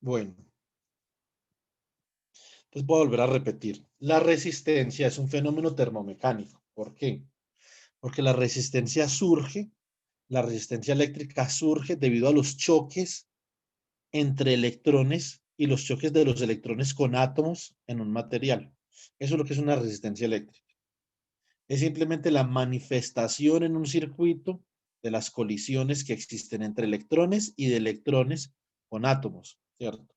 Bueno, pues voy a volver a repetir. La resistencia es un fenómeno termomecánico. ¿Por qué? Porque la resistencia eléctrica surge debido a los choques entre electrones y los choques de los electrones con átomos en un material. Eso es lo que es una resistencia eléctrica. Es simplemente la manifestación en un circuito de las colisiones que existen entre electrones y de electrones con átomos, ¿cierto?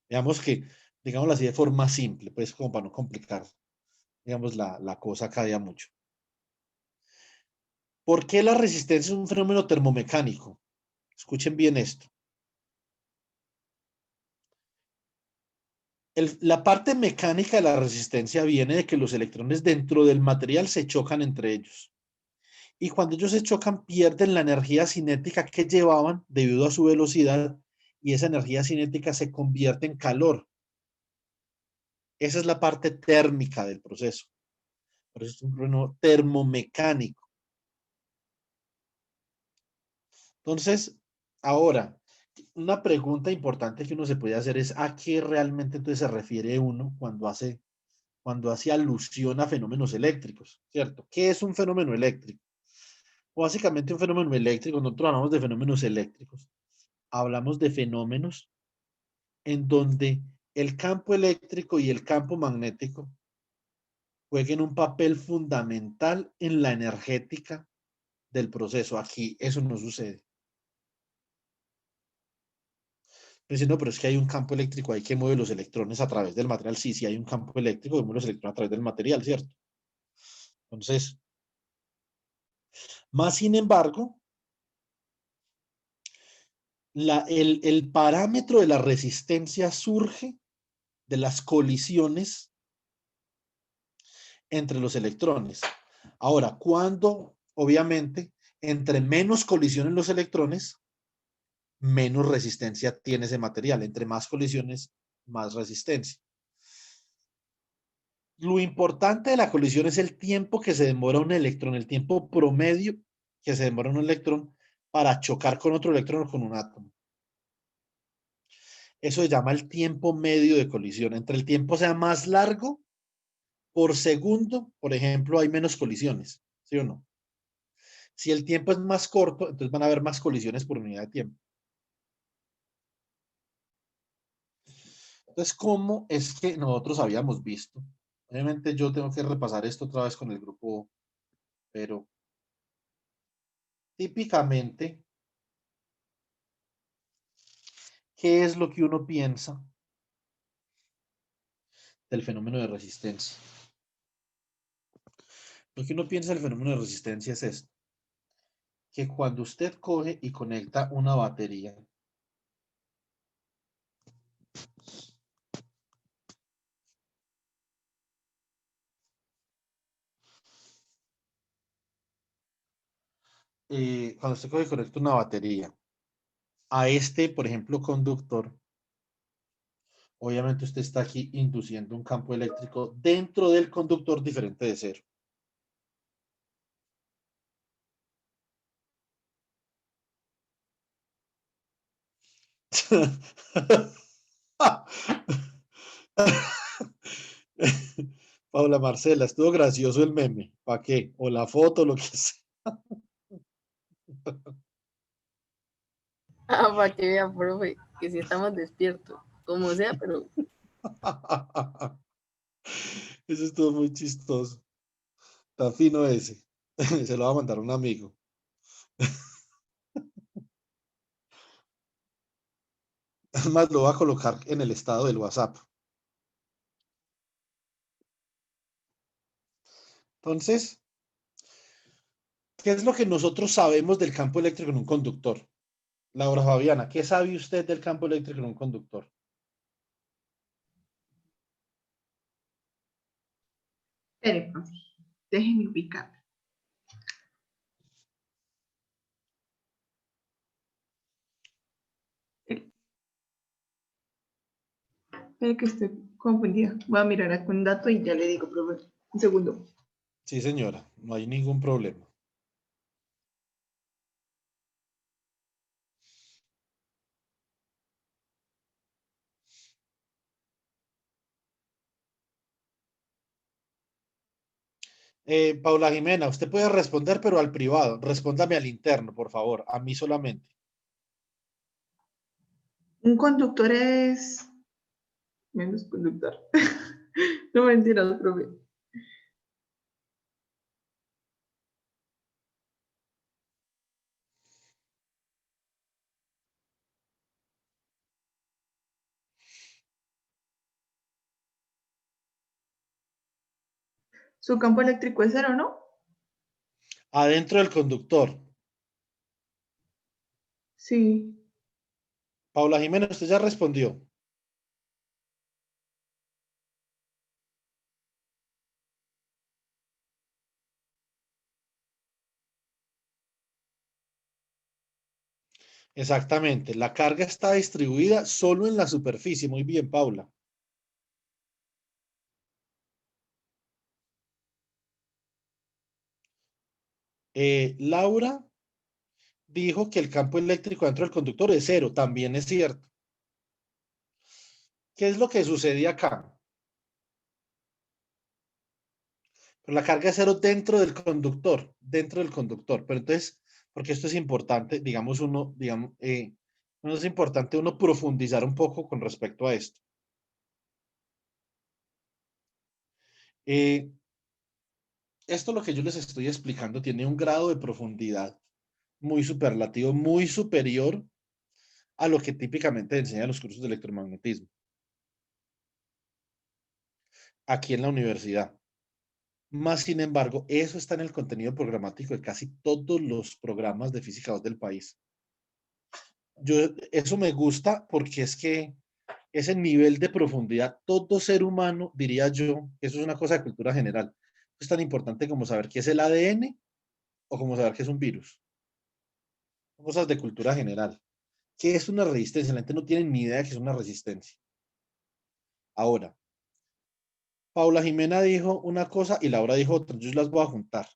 Digamos que, digámoslo así de forma simple, pues como para no complicar, digamos, la cosa cada día mucho. ¿Por qué la resistencia es un fenómeno termomecánico? Escuchen bien esto. La parte mecánica de la resistencia viene de que los electrones dentro del material se chocan entre ellos. Y cuando ellos se chocan, pierden la energía cinética que llevaban debido a su velocidad y esa energía cinética se convierte en calor. Esa es la parte térmica del proceso. Por eso es un fenómeno termomecánico. Entonces, ahora, una pregunta importante que uno se puede hacer es ¿a qué realmente entonces se refiere uno cuando hace alusión a fenómenos eléctricos, ¿cierto? ¿Qué es un fenómeno eléctrico? Básicamente un fenómeno eléctrico, nosotros hablamos de fenómenos eléctricos, hablamos de fenómenos en donde el campo eléctrico y el campo magnético jueguen un papel fundamental en la energética del proceso. Aquí eso no sucede. Dicen, no, pero es que hay un campo eléctrico ahí que mueve los electrones a través del material. Sí, sí hay un campo eléctrico que mueve los electrones a través del material, ¿cierto? Entonces, más sin embargo, el parámetro de la resistencia surge de las colisiones entre los electrones. Ahora, cuando, obviamente, entre menos colisiones los electrones, menos resistencia tiene ese material. Entre más colisiones, más resistencia. Lo importante de la colisión es el tiempo que se demora un electrón, el tiempo promedio que se demora un electrón para chocar con otro electrón o con un átomo. Eso se llama el tiempo medio de colisión. Entre el tiempo sea más largo, por segundo, por ejemplo, hay menos colisiones, ¿sí o no? Si el tiempo es más corto, entonces van a haber más colisiones por unidad de tiempo. Entonces, ¿cómo es que nosotros habíamos visto? Obviamente yo tengo que repasar esto otra vez con el grupo, pero típicamente, ¿qué es lo que uno piensa del fenómeno de resistencia? Lo que uno piensa del fenómeno de resistencia es esto, que cuando usted coge y conecta una batería, cuando usted coge y conecta una batería a este, por ejemplo, conductor, obviamente usted está aquí induciendo un campo eléctrico dentro del conductor diferente de cero. Paula Marcela, estuvo gracioso el meme. ¿Para qué? O la foto, lo que sea. Ah, para que vea, profe, que si estamos despiertos, como sea, pero Eso estuvo muy chistoso. Está fino ese. Se lo va a mandar a un amigo. Además, lo va a colocar en el estado del WhatsApp. Entonces, ¿qué es lo que nosotros sabemos del campo eléctrico en un conductor? Laura Fabiana, ¿qué sabe usted del campo eléctrico en un conductor? Espere, profe, déjenme ubicar. Espere que estoy confundida. Voy a mirar acá un dato y ya le digo, profe. Un segundo. Sí, señora, no hay ningún problema. Paula Jimena, usted puede responder, pero al privado. Respóndame al interno, por favor. A mí solamente. Un conductor es menos conductor. No mentiras, profe. Su campo eléctrico es cero, ¿no? Adentro del conductor. Sí. Paula Jimena, usted ya respondió. Exactamente. La carga está distribuida solo en la superficie. Muy bien, Paula. Laura dijo que el campo eléctrico dentro del conductor es cero. También es cierto. ¿Qué es lo que sucede acá? Pero la carga es cero dentro del conductor, dentro del conductor. Pero entonces, porque esto es importante, digamos no es importante uno profundizar un poco con respecto a esto. Eh, Esto lo que yo les estoy explicando tiene un grado de profundidad muy superlativo, muy superior a lo que típicamente enseñan los cursos de electromagnetismo aquí en la universidad. Más sin embargo, eso está en el contenido programático de casi todos los programas de física 2 del país. Eso me gusta porque es que ese nivel de profundidad, todo ser humano, diría yo, eso es una cosa de cultura general. Es tan importante como saber qué es el ADN o como saber qué es un virus. Son cosas de cultura general. ¿Qué es una resistencia? La gente no tiene ni idea de qué es una resistencia. Ahora, Paula Jimena dijo una cosa y Laura dijo otra. Yo las voy a juntar.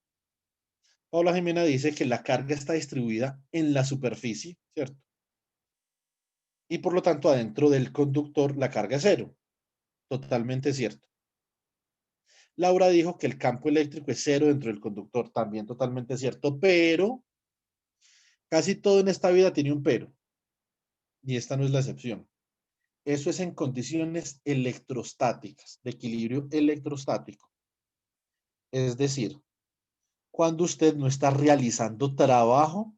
Paula Jimena dice que la carga está distribuida en la superficie, ¿cierto? Y por lo tanto, adentro del conductor la carga es cero. Totalmente cierto. Laura dijo que el campo eléctrico es cero dentro del conductor. También totalmente cierto. Pero casi todo en esta vida tiene un pero. Y esta no es la excepción. Eso es en condiciones electrostáticas, de equilibrio electrostático. Es decir, cuando usted no está realizando trabajo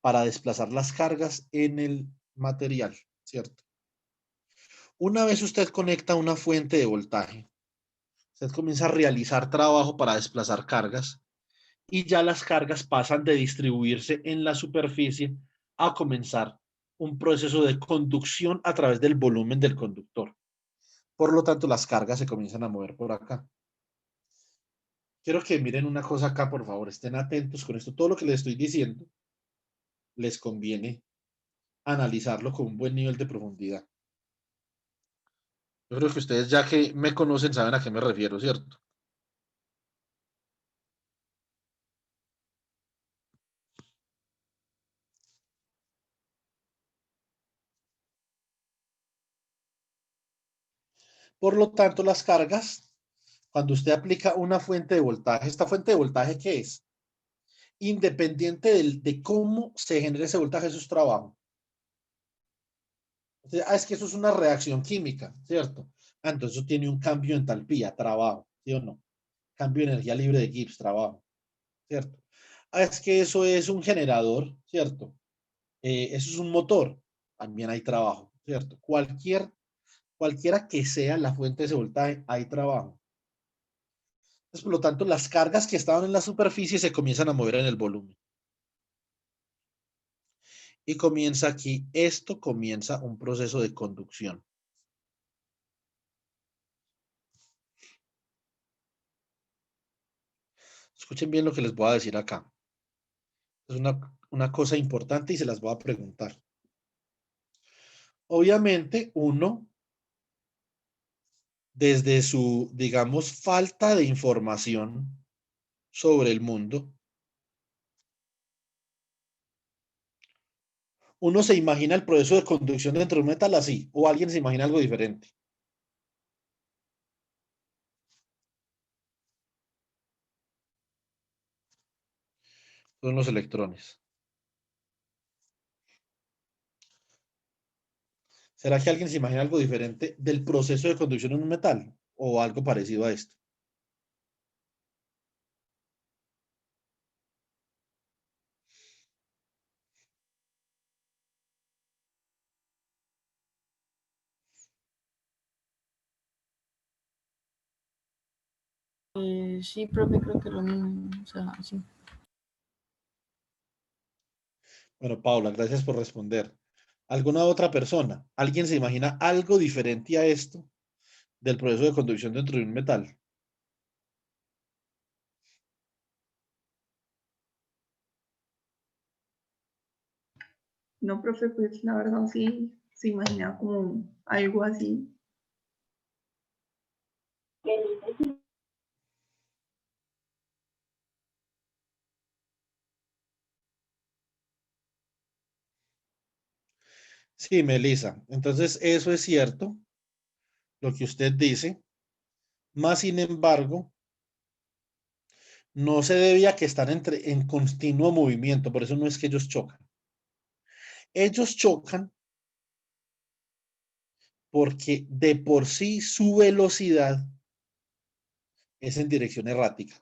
para desplazar las cargas en el material, ¿cierto? Una vez usted conecta una fuente de voltaje, usted comienza a realizar trabajo para desplazar cargas y ya las cargas pasan de distribuirse en la superficie a comenzar un proceso de conducción a través del volumen del conductor. Por lo tanto, las cargas se comienzan a mover por acá. Quiero que miren una cosa acá, por favor, estén atentos con esto. Todo lo que les estoy diciendo les conviene analizarlo con un buen nivel de profundidad. Yo creo que ustedes, ya que me conocen, saben a qué me refiero, ¿cierto? Por lo tanto, las cargas, cuando usted aplica una fuente de voltaje, ¿esta fuente de voltaje qué es? Independiente de cómo se genere ese voltaje, eso es trabajo. Entonces, es que eso es una reacción química, ¿cierto? Entonces eso tiene un cambio en entalpía, trabajo, ¿sí o no? Cambio de energía libre de Gibbs, trabajo, ¿cierto? Es que eso es un generador, ¿cierto? Eso es un motor, también hay trabajo, ¿cierto? Cualquiera que sea la fuente de ese voltaje, hay trabajo. Entonces, por lo tanto, las cargas que estaban en la superficie se comienzan a mover en el volumen. Y comienza aquí, esto comienza un proceso de conducción. Escuchen bien lo que les voy a decir acá. Es una cosa importante y se las voy a preguntar. Obviamente, uno, desde su, digamos, falta de información sobre el mundo, uno se imagina el proceso de conducción dentro de un metal así, o alguien se imagina algo diferente. Son los electrones. ¿Será que alguien se imagina algo diferente del proceso de conducción en un metal? ¿O algo parecido a esto? Sí, profe, creo que lo mismo. O sea, sí. Bueno, Paula, gracias por responder. ¿Alguna otra persona? ¿Alguien se imagina algo diferente a esto del proceso de conducción dentro de un metal? No, profe, pues la verdad sí se imaginaba como algo así. Sí, Melissa. Entonces, eso es cierto, lo que usted dice. Más sin embargo, no se debía que estar en continuo movimiento. Por eso no es que ellos chocan. Ellos chocan porque de por sí su velocidad es en dirección errática.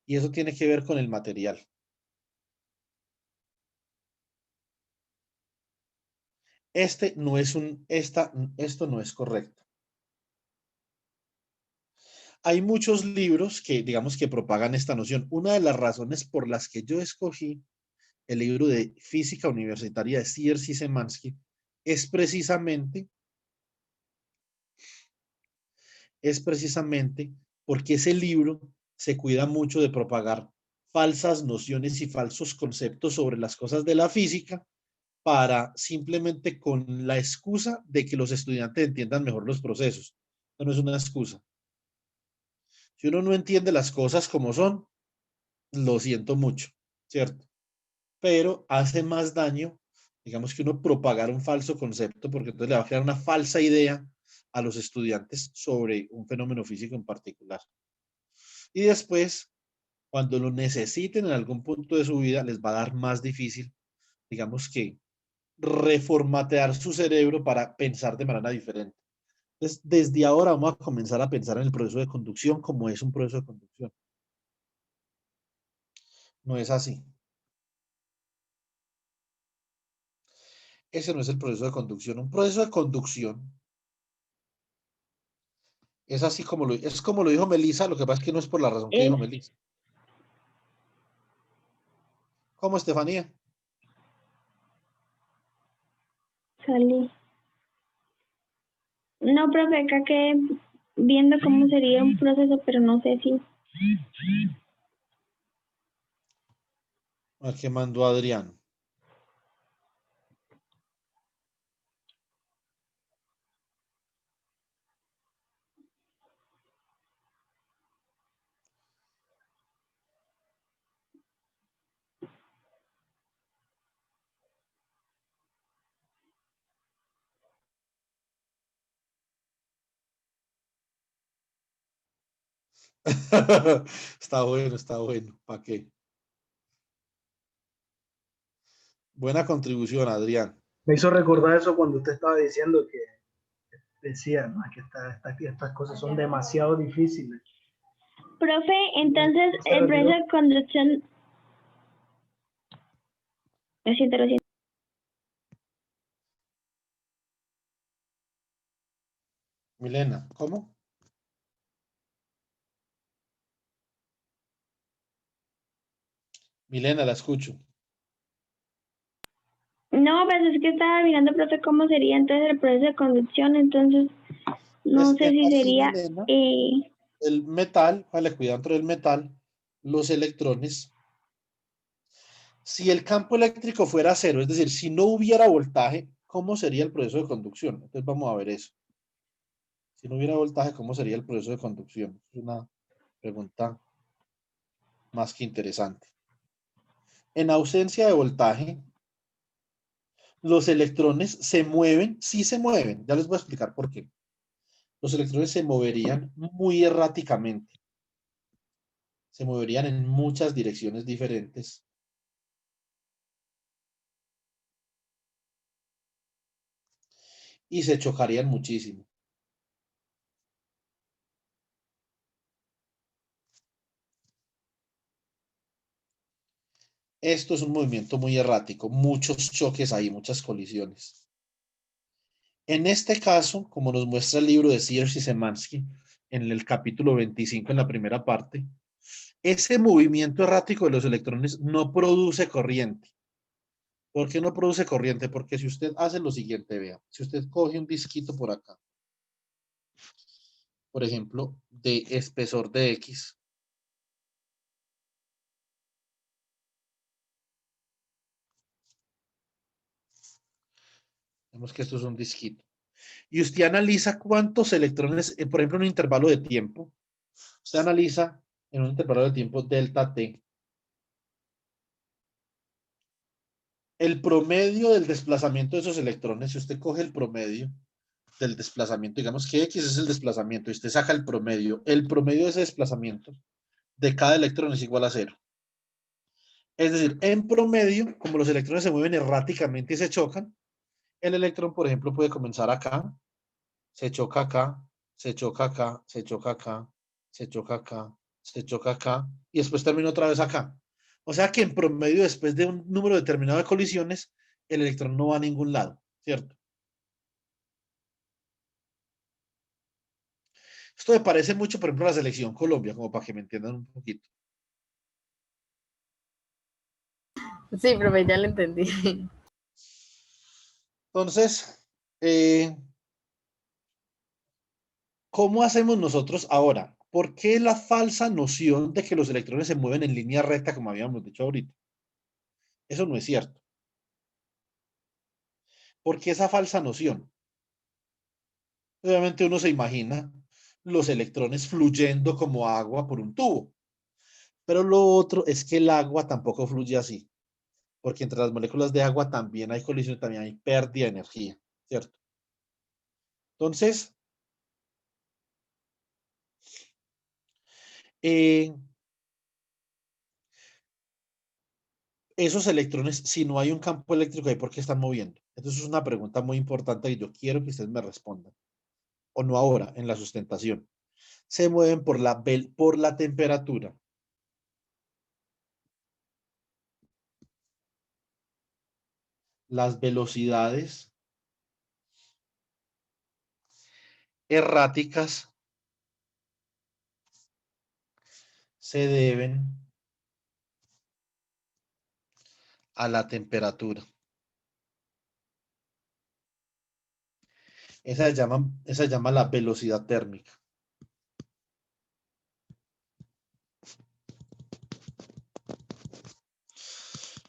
Y eso tiene que ver con el material. Esto no es correcto. Hay muchos libros que, digamos, que propagan esta noción. Una de las razones por las que yo escogí el libro de Física Universitaria de Sears y Szymanski es precisamente, es precisamente porque ese libro se cuida mucho de propagar falsas nociones y falsos conceptos sobre las cosas de la física para simplemente con la excusa de que los estudiantes entiendan mejor los procesos. Eso no es una excusa. Si uno no entiende las cosas como son, lo siento mucho, ¿cierto? Pero hace más daño, digamos que uno propagar un falso concepto, porque entonces le va a crear una falsa idea a los estudiantes sobre un fenómeno físico en particular. Y después, cuando lo necesiten en algún punto de su vida, les va a dar más difícil, digamos que reformatear su cerebro para pensar de manera diferente. Entonces, desde ahora vamos a comenzar a pensar en el proceso de conducción como es un proceso de conducción. No es así. Ese no es el proceso de conducción. Un proceso de conducción es así es como lo dijo Melissa, lo que pasa es que no es por la razón que dijo Melissa. ¿Cómo, Estefanía? Salí. No, profe, acá quedé viendo cómo sería un proceso, pero no sé si. ¿A qué mandó Adrián? Está bueno, está bueno. ¿Para qué? Buena contribución, Adrián. Me hizo recordar eso cuando usted estaba diciendo que decía, no, que estas cosas son demasiado difíciles. Profe, entonces Se el proceso refirió- de conducción. Lo siento, lo siento. Milena, ¿cómo? Milena, la escucho. No, pues es que estaba mirando, profe, cómo sería entonces el proceso de conducción, entonces no sé Es si así, sería. Milena. El metal, vale, cuidado dentro del metal, los electrones. Si el campo eléctrico fuera cero, es decir, si no hubiera voltaje, ¿cómo sería el proceso de conducción? Entonces vamos a ver eso. Si no hubiera voltaje, ¿cómo sería el proceso de conducción? Es una pregunta más que interesante. En ausencia de voltaje, los electrones se mueven, sí se mueven. Ya les voy a explicar por qué. Los electrones se moverían muy erráticamente. Se moverían en muchas direcciones diferentes y se chocarían muchísimo. Esto es un movimiento muy errático, muchos choques ahí, muchas colisiones. En este caso, como nos muestra el libro de Sears y Szymanski, en el capítulo 25, en la primera parte, ese movimiento errático de los electrones no produce corriente. ¿Por qué no produce corriente? Porque si usted hace lo siguiente, vea, si usted coge un disquito por acá, por ejemplo, de espesor de X, vemos que esto es un disquito, y usted analiza cuántos electrones, por ejemplo, en un intervalo de tiempo, usted analiza en un intervalo de tiempo delta T, el promedio del desplazamiento de esos electrones, si usted coge el promedio del desplazamiento, digamos que X es el desplazamiento, y usted saca el promedio de ese desplazamiento de cada electrón es igual a 0. Es decir, en promedio, como los electrones se mueven erráticamente y se chocan, el electrón, por ejemplo, puede comenzar acá, se choca acá, se choca acá, se choca acá, se choca acá, se choca acá, y después termina otra vez acá. O sea que en promedio, después de un número determinado de colisiones, el electrón no va a ningún lado, ¿cierto? Esto me parece mucho, por ejemplo, a la selección Colombia, como para que me entiendan un poquito. Sí, profe, ya lo entendí. Entonces, ¿cómo hacemos nosotros ahora? ¿Por qué la falsa noción de que los electrones se mueven en línea recta, como habíamos dicho ahorita? Eso no es cierto. ¿Por qué esa falsa noción? Obviamente uno se imagina los electrones fluyendo como agua por un tubo. Pero lo otro es que el agua tampoco fluye así, porque entre las moléculas de agua también hay colisión, también hay pérdida de energía, ¿cierto? Entonces, eh, esos electrones, si no hay un campo eléctrico ahí, ¿por qué están moviendo? Entonces es una pregunta muy importante y yo quiero que ustedes me respondan. O no ahora, en la sustentación. Se mueven por la temperatura. Las velocidades erráticas se deben a la temperatura. Esa se llama la velocidad térmica.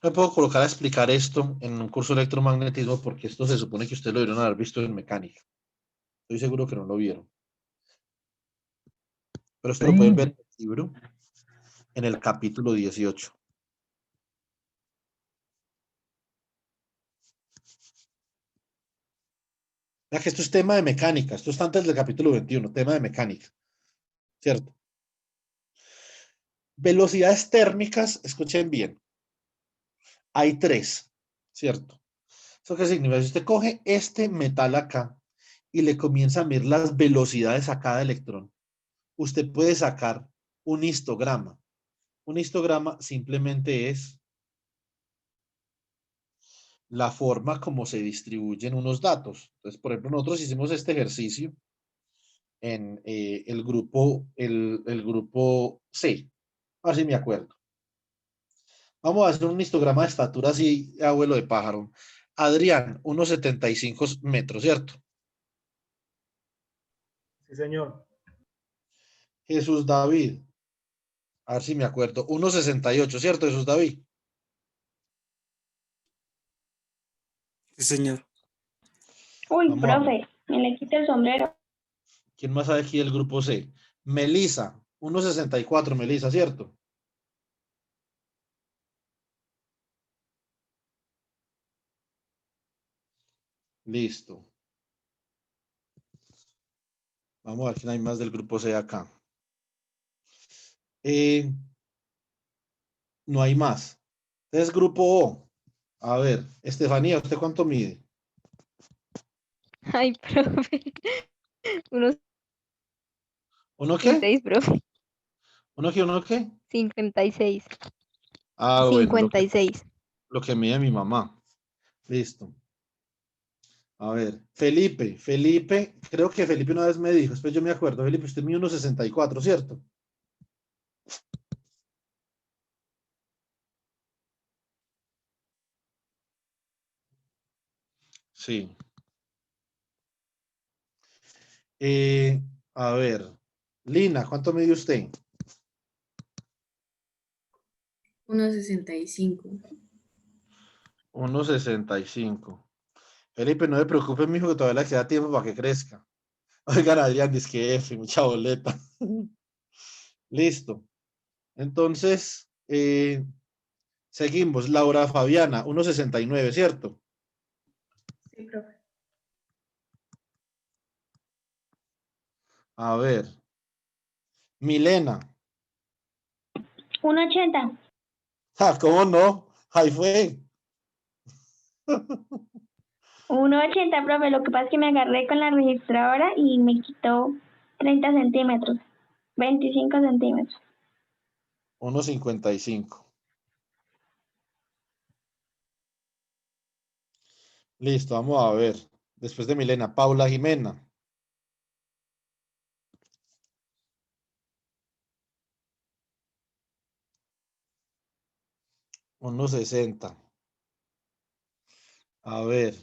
Me puedo colocar a explicar esto en un curso de electromagnetismo porque esto se supone que ustedes lo debieron haber visto en mecánica. Estoy seguro que no lo vieron. Pero esto lo pueden ver en el libro, en el capítulo 18. Ya que esto es tema de mecánica, esto está antes del capítulo 21, tema de mecánica, ¿cierto? Velocidades térmicas, escuchen bien, hay 3, ¿cierto? ¿Eso qué significa? Si usted coge este metal acá y le comienza a medir las velocidades a cada electrón, usted puede sacar un histograma. Un histograma simplemente es la forma como se distribuyen unos datos. Entonces, por ejemplo, nosotros hicimos este ejercicio en el grupo C. A ver si me acuerdo. Vamos a hacer un histograma de estatura así, abuelo de pájaro. Adrián, 1,75 metros, ¿cierto? Sí, señor. Jesús David, a ver si me acuerdo, 1,68, ¿cierto, Jesús David? Sí, señor. Uy, Vamos a ver. profe, me le quito el sombrero. ¿Quién más sabe aquí del grupo C? Melisa, 1,64, Melisa, ¿cierto? Listo. Vamos a ver quién hay más del grupo C acá. No hay más. Entonces, grupo O. A ver, Estefanía, ¿usted cuánto mide? Ay, profe. Unos ¿Uno qué? 56, profe. ¿Uno qué? ¿Uno qué? 56. Ah, bueno, 56. lo que mide mi mamá. Listo. A ver, Felipe, creo que Felipe una vez me dijo, después yo me acuerdo, Felipe, usted mide 1,64, ¿cierto? Sí. A ver, Lina, ¿cuánto mide usted? 1,65. 1,65. Felipe, no me preocupe, mijo, que todavía le queda tiempo para que crezca. Oigan, Adrián, dice que F, mucha boleta. Listo. Entonces, seguimos. Laura Fabiana, 1,69, ¿cierto? Sí, profe. A ver. Milena. 1,80. Ah, ¿cómo no? Ahí fue. 1,80, profe. Lo que pasa es que me agarré con la registradora y me quitó 30 centímetros. 25 centímetros. 1,55. Listo, vamos a ver. Después de Milena, Paula Jimena. 1,60. A ver.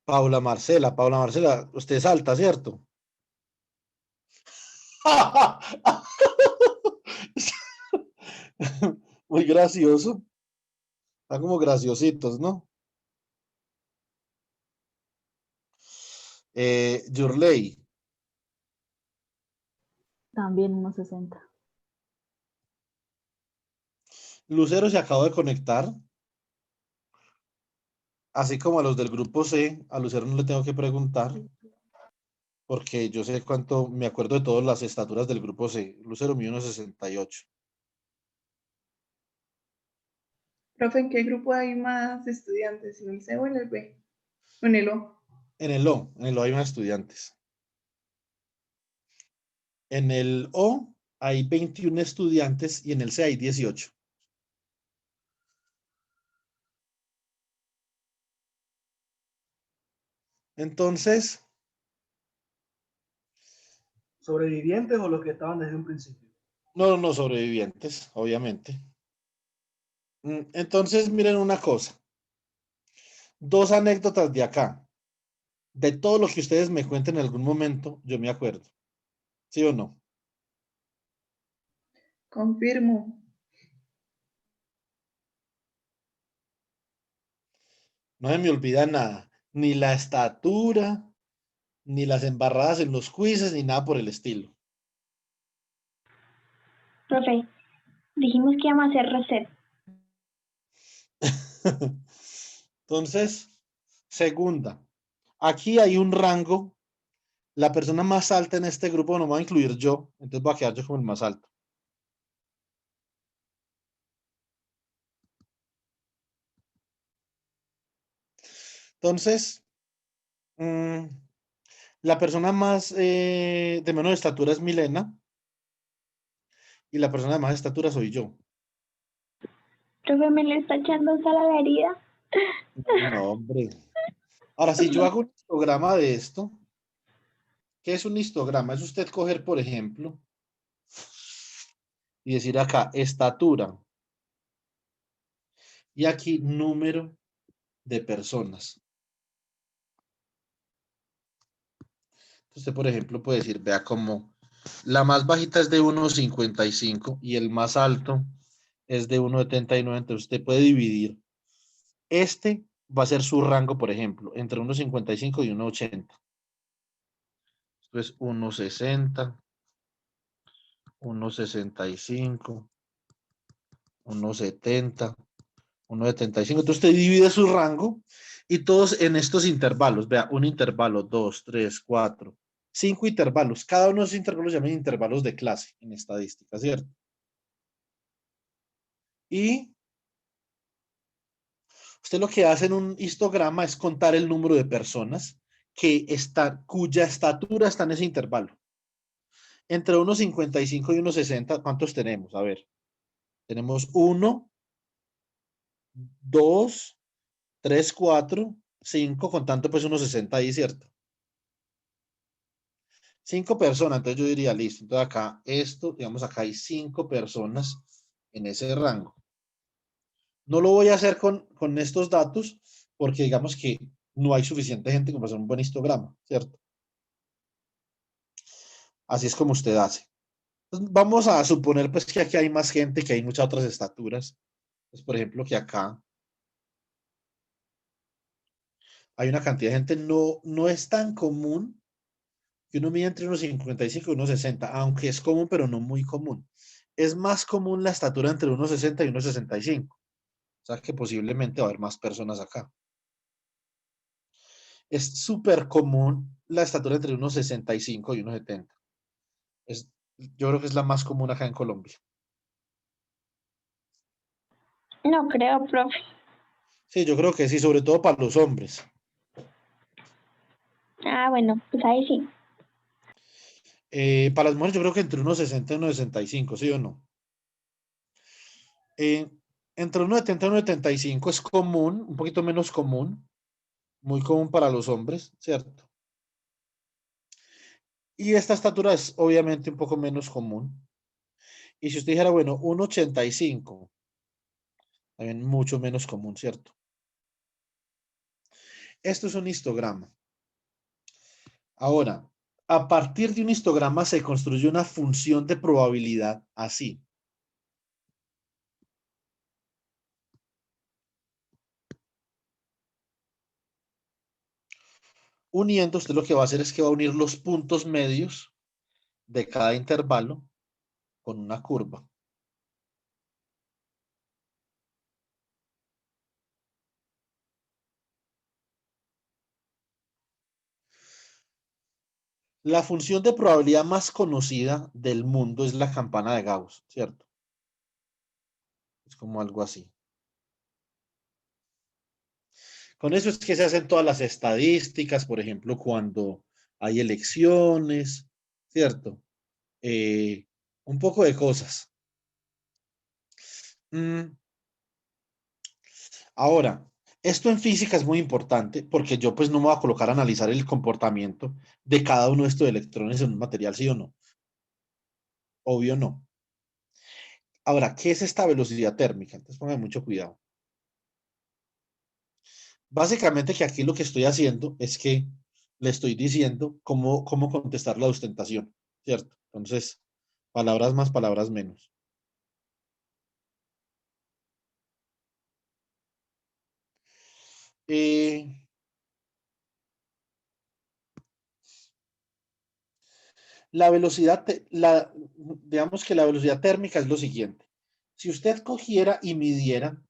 Paula Marcela, usted es alta, ¿cierto? Muy gracioso. Están como graciositos, ¿no? Yurley. También 1,60. Lucero se acaba de conectar. Así como a los del grupo C, a Lucero no le tengo que preguntar, porque yo sé cuánto, me acuerdo de todas las estaturas del grupo C. Lucero mide 1,68. Profe, ¿en qué grupo hay más estudiantes? ¿En el C o en el B? ¿O en el O? En el O hay más estudiantes. En el O hay 21 estudiantes y en el C hay 18. Entonces, ¿Sobrevivientes o los que estaban desde un principio? no sobrevivientes, obviamente. Entonces, miren una cosa. Dos anécdotas de acá. De todo lo que ustedes me cuenten en algún momento, yo me acuerdo. ¿Sí o no? Confirmo. No se me olvida nada. Ni la estatura, ni las embarradas en los quizzes, ni nada por el estilo. Profe, dijimos que íbamos a hacer reset. Entonces, segunda. Aquí hay un rango. La persona más alta en este grupo no me va a incluir yo. Entonces voy a quedar yo como el más alto. Entonces, la persona más de menor estatura es Milena. Y la persona de más estatura soy yo. Profe, me le está echando sal a la herida. No, hombre. Ahora, si yo hago un histograma de esto, ¿qué es un histograma? Es usted coger, por ejemplo, y decir acá, estatura. Y aquí, número de personas. Usted, por ejemplo, puede decir, vea como la más bajita es de 1,55 y el más alto es de 1,79. Entonces, usted puede dividir. Este va a ser su rango, por ejemplo, entre 1,55 y 1,80. Entonces, 1,60, 1,65, 1,70, 1,75. Entonces usted divide su rango y todos en estos intervalos. Vea, un intervalo, 2, 3, 4, 5 intervalos. Cada uno de esos intervalos se llaman intervalos de clase en estadística, ¿cierto? Y usted lo que hace en un histograma es contar el número de personas cuya estatura está en ese intervalo. Entre 1,55 y 1,60, ¿cuántos tenemos? A ver, tenemos 1, 2, 3, 4, 5, contando pues 1,60 ahí, ¿cierto? 5 personas, entonces yo diría, listo, entonces acá digamos acá hay 5 personas en ese rango. No lo voy a hacer con estos datos porque digamos que no hay suficiente gente como para hacer un buen histograma, ¿cierto? Así es como usted hace. Entonces, vamos a suponer pues que aquí hay más gente, que hay muchas otras estaturas. Pues, por ejemplo, que acá hay una cantidad de gente, no es tan común que uno mide entre 1,55 y 1,60, aunque es común, pero no muy común. Es más común la estatura entre 1,60 y 1,65. O sea que posiblemente va a haber más personas acá. Es súper común la estatura entre 1,65 y 1,70. Yo creo que es la más común acá en Colombia. No creo, profe. Sí, yo creo que sí, sobre todo para los hombres. Ah, bueno, pues ahí sí. Para las mujeres yo creo que entre 1,60 y 1,65, ¿sí o no? Entre 1,70 y 1,75 es común, un poquito menos común, muy común para los hombres, ¿cierto? Y esta estatura es obviamente un poco menos común. Y si usted dijera, bueno, 1,85, también mucho menos común, ¿cierto? Esto es un histograma. Ahora, a partir de un histograma se construye una función de probabilidad así. Uniendo, usted lo que va a hacer es que va a unir los puntos medios de cada intervalo con una curva. La función de probabilidad más conocida del mundo es la campana de Gauss, ¿cierto? Es como algo así. Con eso es que se hacen todas las estadísticas, por ejemplo, cuando hay elecciones, ¿cierto? Un poco de cosas. Ahora, esto en física es muy importante porque yo pues no me voy a colocar a analizar el comportamiento de cada uno de estos electrones en un material, ¿sí o no? Obvio no. Ahora, ¿qué es esta velocidad térmica? Entonces pongan mucho cuidado. Básicamente que aquí lo que estoy haciendo es que le estoy diciendo cómo contestar la sustentación, ¿cierto? Entonces, palabras más, palabras menos. La velocidad, digamos que la velocidad térmica es lo siguiente. Si usted cogiera y midiera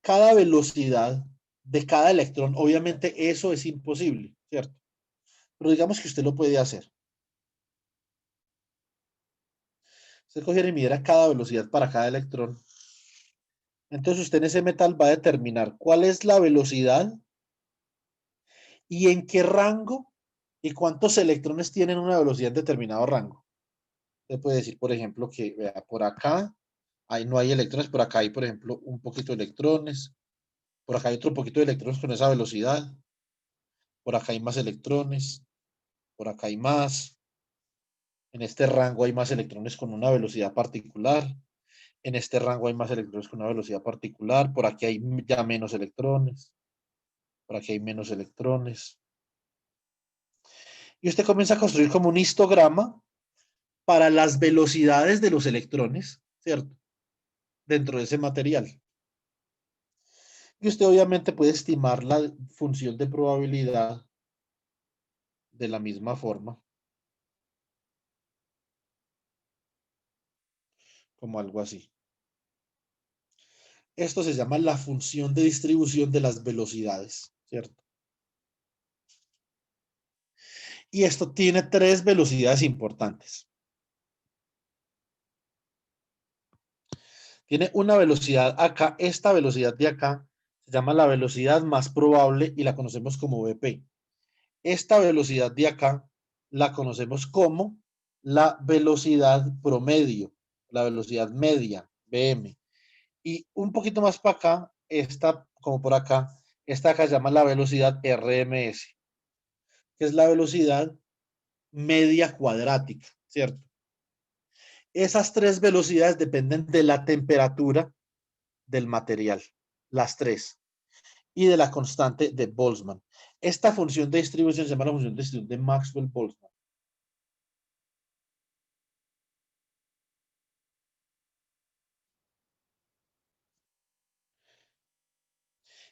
cada velocidad de cada electrón, obviamente eso es imposible, ¿cierto? Pero digamos que usted lo puede hacer. Usted cogiera y midiera cada velocidad para cada electrón. Entonces usted en ese metal va a determinar cuál es la velocidad y en qué rango y cuántos electrones tienen una velocidad en determinado rango. Usted puede decir, por ejemplo, que vea, por acá no hay electrones, por acá hay, por ejemplo, un poquito de electrones, por acá hay otro poquito de electrones con esa velocidad, por acá hay más electrones, por acá hay más, en este rango hay más electrones con una velocidad particular, en este rango hay más electrones con una velocidad particular, por aquí hay ya menos electrones, por aquí hay menos electrones. Y usted comienza a construir como un histograma para las velocidades de los electrones, ¿cierto? Dentro de ese material. Y usted obviamente puede estimar la función de probabilidad de la misma forma, como algo así. Esto se llama la función de distribución de las velocidades, ¿cierto? Y esto tiene 3 velocidades importantes. Tiene una velocidad acá, esta velocidad de acá Se llama la velocidad más probable y la conocemos como Vp. Esta velocidad de acá la conocemos como la velocidad promedio, la velocidad media, Vm. Y un poquito más para acá, esta, como por acá, esta acá se llama la velocidad RMS, que es la velocidad media cuadrática, ¿cierto? Esas tres velocidades dependen de la temperatura del material, las tres, y de la constante de Boltzmann. Esta función de distribución se llama la función de distribución de Maxwell-Boltzmann.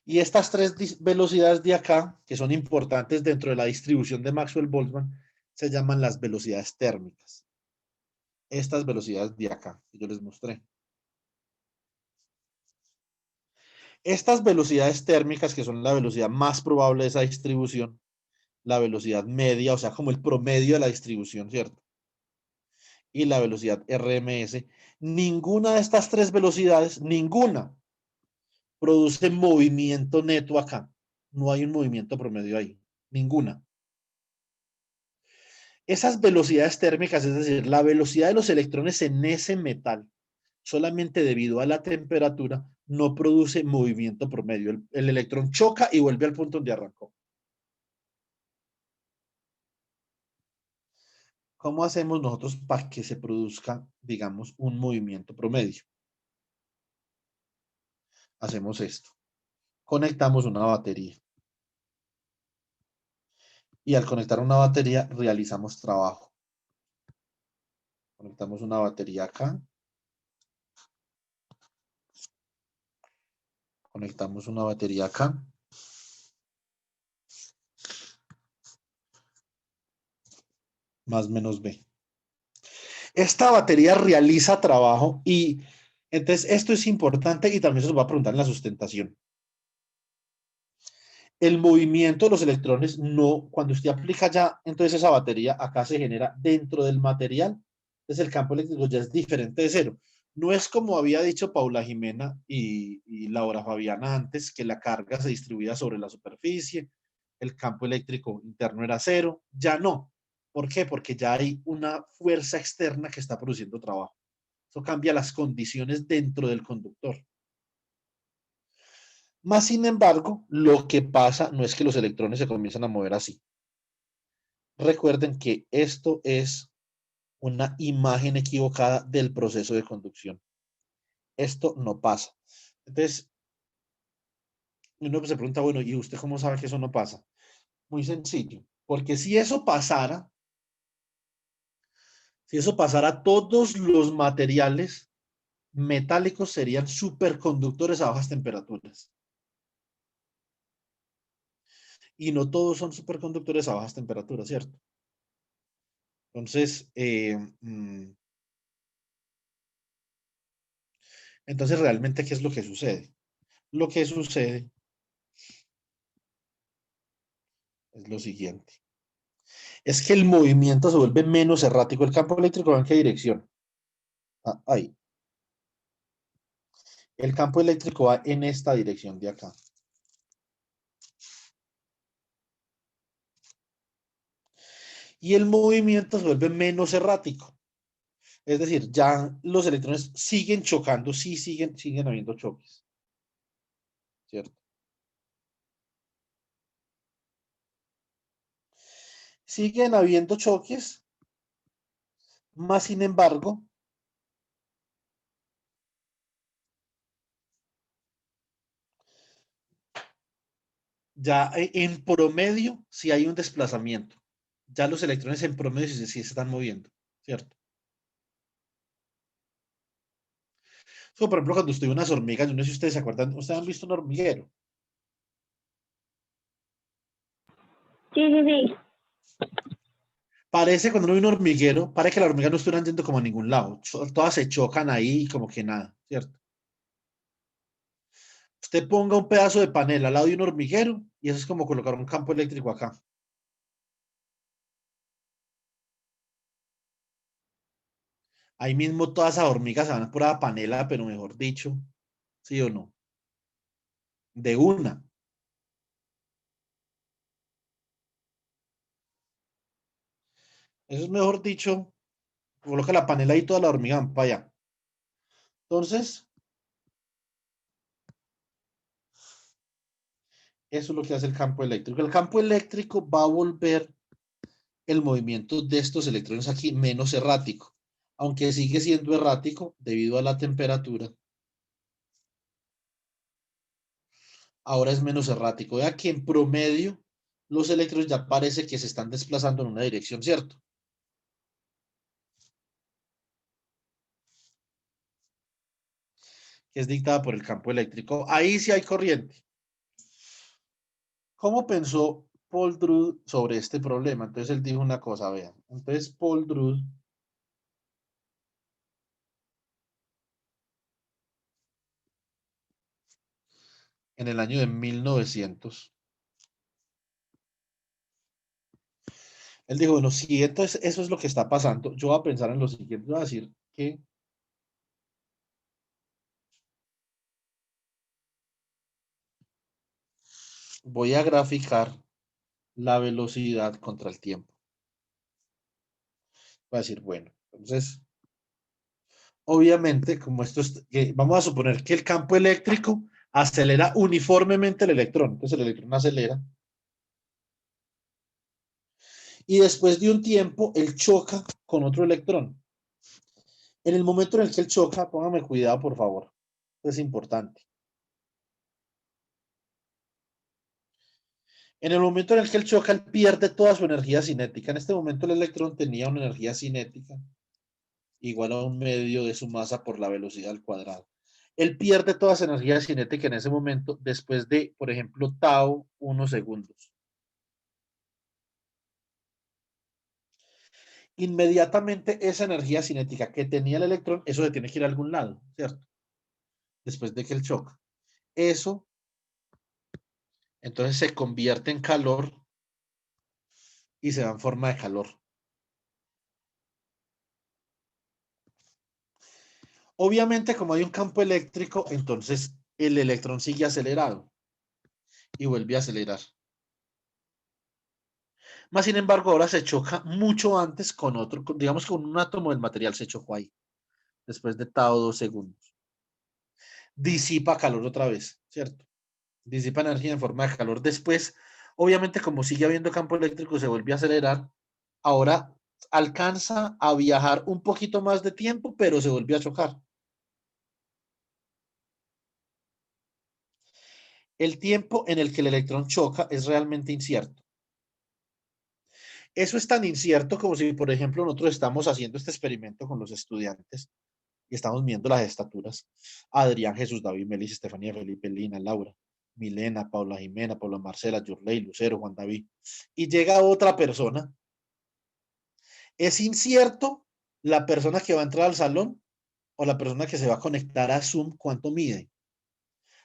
Y estas tres velocidades de acá, que son importantes dentro de la distribución de Maxwell-Boltzmann, se llaman las velocidades térmicas. Estas velocidades de acá, que yo les mostré. Estas velocidades térmicas, que son la velocidad más probable de esa distribución, la velocidad media, o sea, como el promedio de la distribución, ¿cierto? Y la velocidad RMS, ninguna de estas tres velocidades, ninguna, produce movimiento neto acá. No hay un movimiento promedio ahí, ninguna. Esas velocidades térmicas, es decir, la velocidad de los electrones en ese metal, solamente debido a la temperatura, no produce movimiento promedio. El electrón choca y vuelve al punto donde arrancó. ¿Cómo hacemos nosotros para que se produzca, digamos, un movimiento promedio? Hacemos esto. Conectamos una batería. Y al conectar una batería, realizamos trabajo. Conectamos una batería acá. Conectamos una batería acá. Más menos B. Esta batería realiza trabajo y entonces esto es importante y también se nos va a preguntar en la sustentación. El movimiento de los electrones no, cuando usted aplica ya, entonces esa batería acá se genera dentro del material, entonces el campo eléctrico ya es diferente de cero. No es como había dicho Paula Jimena y Laura Fabiana antes, que la carga se distribuía sobre la superficie, el campo eléctrico interno era cero, ya no. ¿Por qué? Porque ya hay una fuerza externa que está produciendo trabajo. Eso cambia las condiciones dentro del conductor. Más sin embargo, lo que pasa no es que los electrones se comienzan a mover así. Recuerden que esto es una imagen equivocada del proceso de conducción. Esto no pasa. Entonces, uno se pregunta, bueno, ¿y usted cómo sabe que eso no pasa? Muy sencillo, porque si eso pasara, todos los materiales metálicos serían superconductores a bajas temperaturas. Y no todos son superconductores a bajas temperaturas, ¿cierto? Entonces, realmente, ¿qué es lo que sucede? Lo que sucede es lo siguiente. Es que el movimiento se vuelve menos errático. ¿El campo eléctrico va en qué dirección? Ah, ahí. El campo eléctrico va en esta dirección de acá. Y el movimiento se vuelve menos errático. Es decir, ya los electrones siguen chocando, sí siguen habiendo choques. ¿Cierto? Siguen habiendo choques, más sin embargo, ya en promedio sí hay un desplazamiento. Ya los electrones en promedio sí se están moviendo, ¿cierto? So, por ejemplo, cuando estoy unas hormigas, yo no sé si ustedes se acuerdan, ¿ustedes han visto un hormiguero? Sí, sí, sí. Parece cuando uno ve un hormiguero, parece que las hormigas no estuvieran yendo como a ningún lado. Todas se chocan ahí como que nada, ¿cierto? Usted ponga un pedazo de panel al lado de un hormiguero y eso es como colocar un campo eléctrico acá. Ahí mismo todas esas hormigas se van por la panela, pero mejor dicho, ¿sí o no? de una. Eso es mejor dicho, coloca la panela y toda la hormiga para allá. Entonces, eso es lo que hace el campo eléctrico. El campo eléctrico va a volver el movimiento de estos electrones aquí menos errático, aunque sigue siendo errático debido a la temperatura. Ahora es menos errático. Vea que en promedio los electrones ya parece que se están desplazando en una dirección, ¿cierto? Que es dictada por el campo eléctrico. Ahí sí hay corriente. ¿Cómo pensó Paul Drude sobre este problema? Entonces él dijo una cosa, vean. Entonces Paul Drude en el año de 1900, él dijo, bueno, si entonces eso es lo que está pasando, yo voy a pensar en lo siguiente, voy a decir que voy a graficar la velocidad contra el tiempo. Voy a decir, bueno, entonces, obviamente, como esto es, vamos a suponer que el campo eléctrico acelera uniformemente el electrón. Entonces el electrón acelera. Y después de un tiempo, él choca con otro electrón. En el momento en el que él choca, póngame cuidado, por favor. Es importante. En el momento en el que él choca, él pierde toda su energía cinética. En este momento el electrón tenía una energía cinética igual a un medio de su masa por la velocidad al cuadrado. Él pierde toda esa energía cinética en ese momento después de, por ejemplo, tau, 1 segundos. Inmediatamente esa energía cinética que tenía el electrón, eso se tiene que ir a algún lado, ¿cierto? Después de que él choca. Eso, entonces se convierte en calor y se da en forma de calor. Obviamente, como hay un campo eléctrico, entonces el electrón sigue acelerado y vuelve a acelerar. Más sin embargo, ahora se choca mucho antes con otro, digamos que con un átomo del material se chocó ahí, después de tau 2 segundos. Disipa calor otra vez, ¿cierto? Disipa energía en forma de calor. Después, obviamente, como sigue habiendo campo eléctrico, se vuelve a acelerar. Ahora alcanza a viajar un poquito más de tiempo, pero se volvió a chocar. El tiempo en el que el electrón choca es realmente incierto. Eso es tan incierto como si, por ejemplo, nosotros estamos haciendo este experimento con los estudiantes y estamos viendo las estaturas. Adrián, Jesús, David, Melis, Estefanía, Felipe, Lina, Laura, Milena, Paula Jimena, Paula Marcela, Yurley, Lucero, Juan David. Y llega otra persona. Es incierto la persona que va a entrar al salón o la persona que se va a conectar a Zoom, cuánto mide.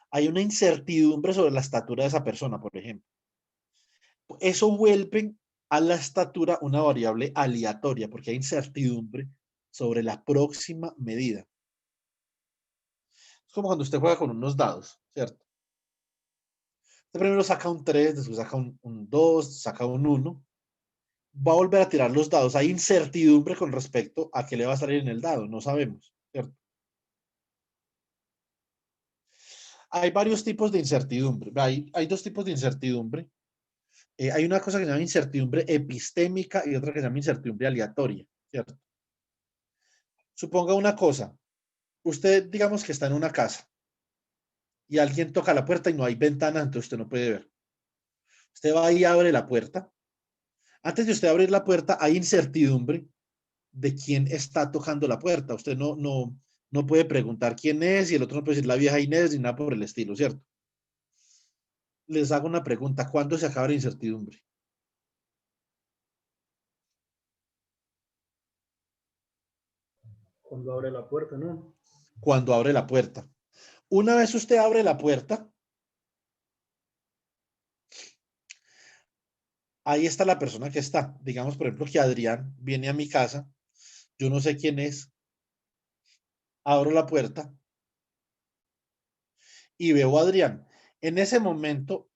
Hay una incertidumbre sobre la estatura de esa persona, por ejemplo. Eso vuelve a la estatura una variable aleatoria, porque hay incertidumbre sobre la próxima medida. Es como cuando usted juega con unos dados, ¿cierto? Usted primero saca un 3, después saca un 2, saca un 1. Va a volver a tirar los dados. Hay incertidumbre con respecto a qué le va a salir en el dado. No sabemos, ¿cierto? Hay varios tipos de incertidumbre. Hay dos tipos de incertidumbre. Hay una cosa que se llama incertidumbre epistémica y otra que se llama incertidumbre aleatoria, ¿cierto? Suponga una cosa. Usted, digamos que está en una casa y alguien toca la puerta y no hay ventana, entonces usted no puede ver. Usted va y abre la puerta. Antes de usted abrir la puerta, hay incertidumbre de quién está tocando la puerta. Usted no puede preguntar quién es y el otro no puede decir la vieja Inés ni nada por el estilo, ¿cierto? Les hago una pregunta. ¿Cuándo se acaba la incertidumbre? Cuando abre la puerta, ¿no? Cuando abre la puerta. Una vez usted abre la puerta, ahí está la persona que está. Digamos, por ejemplo, que Adrián viene a mi casa, yo no sé quién es, abro la puerta y veo a Adrián. En ese momento,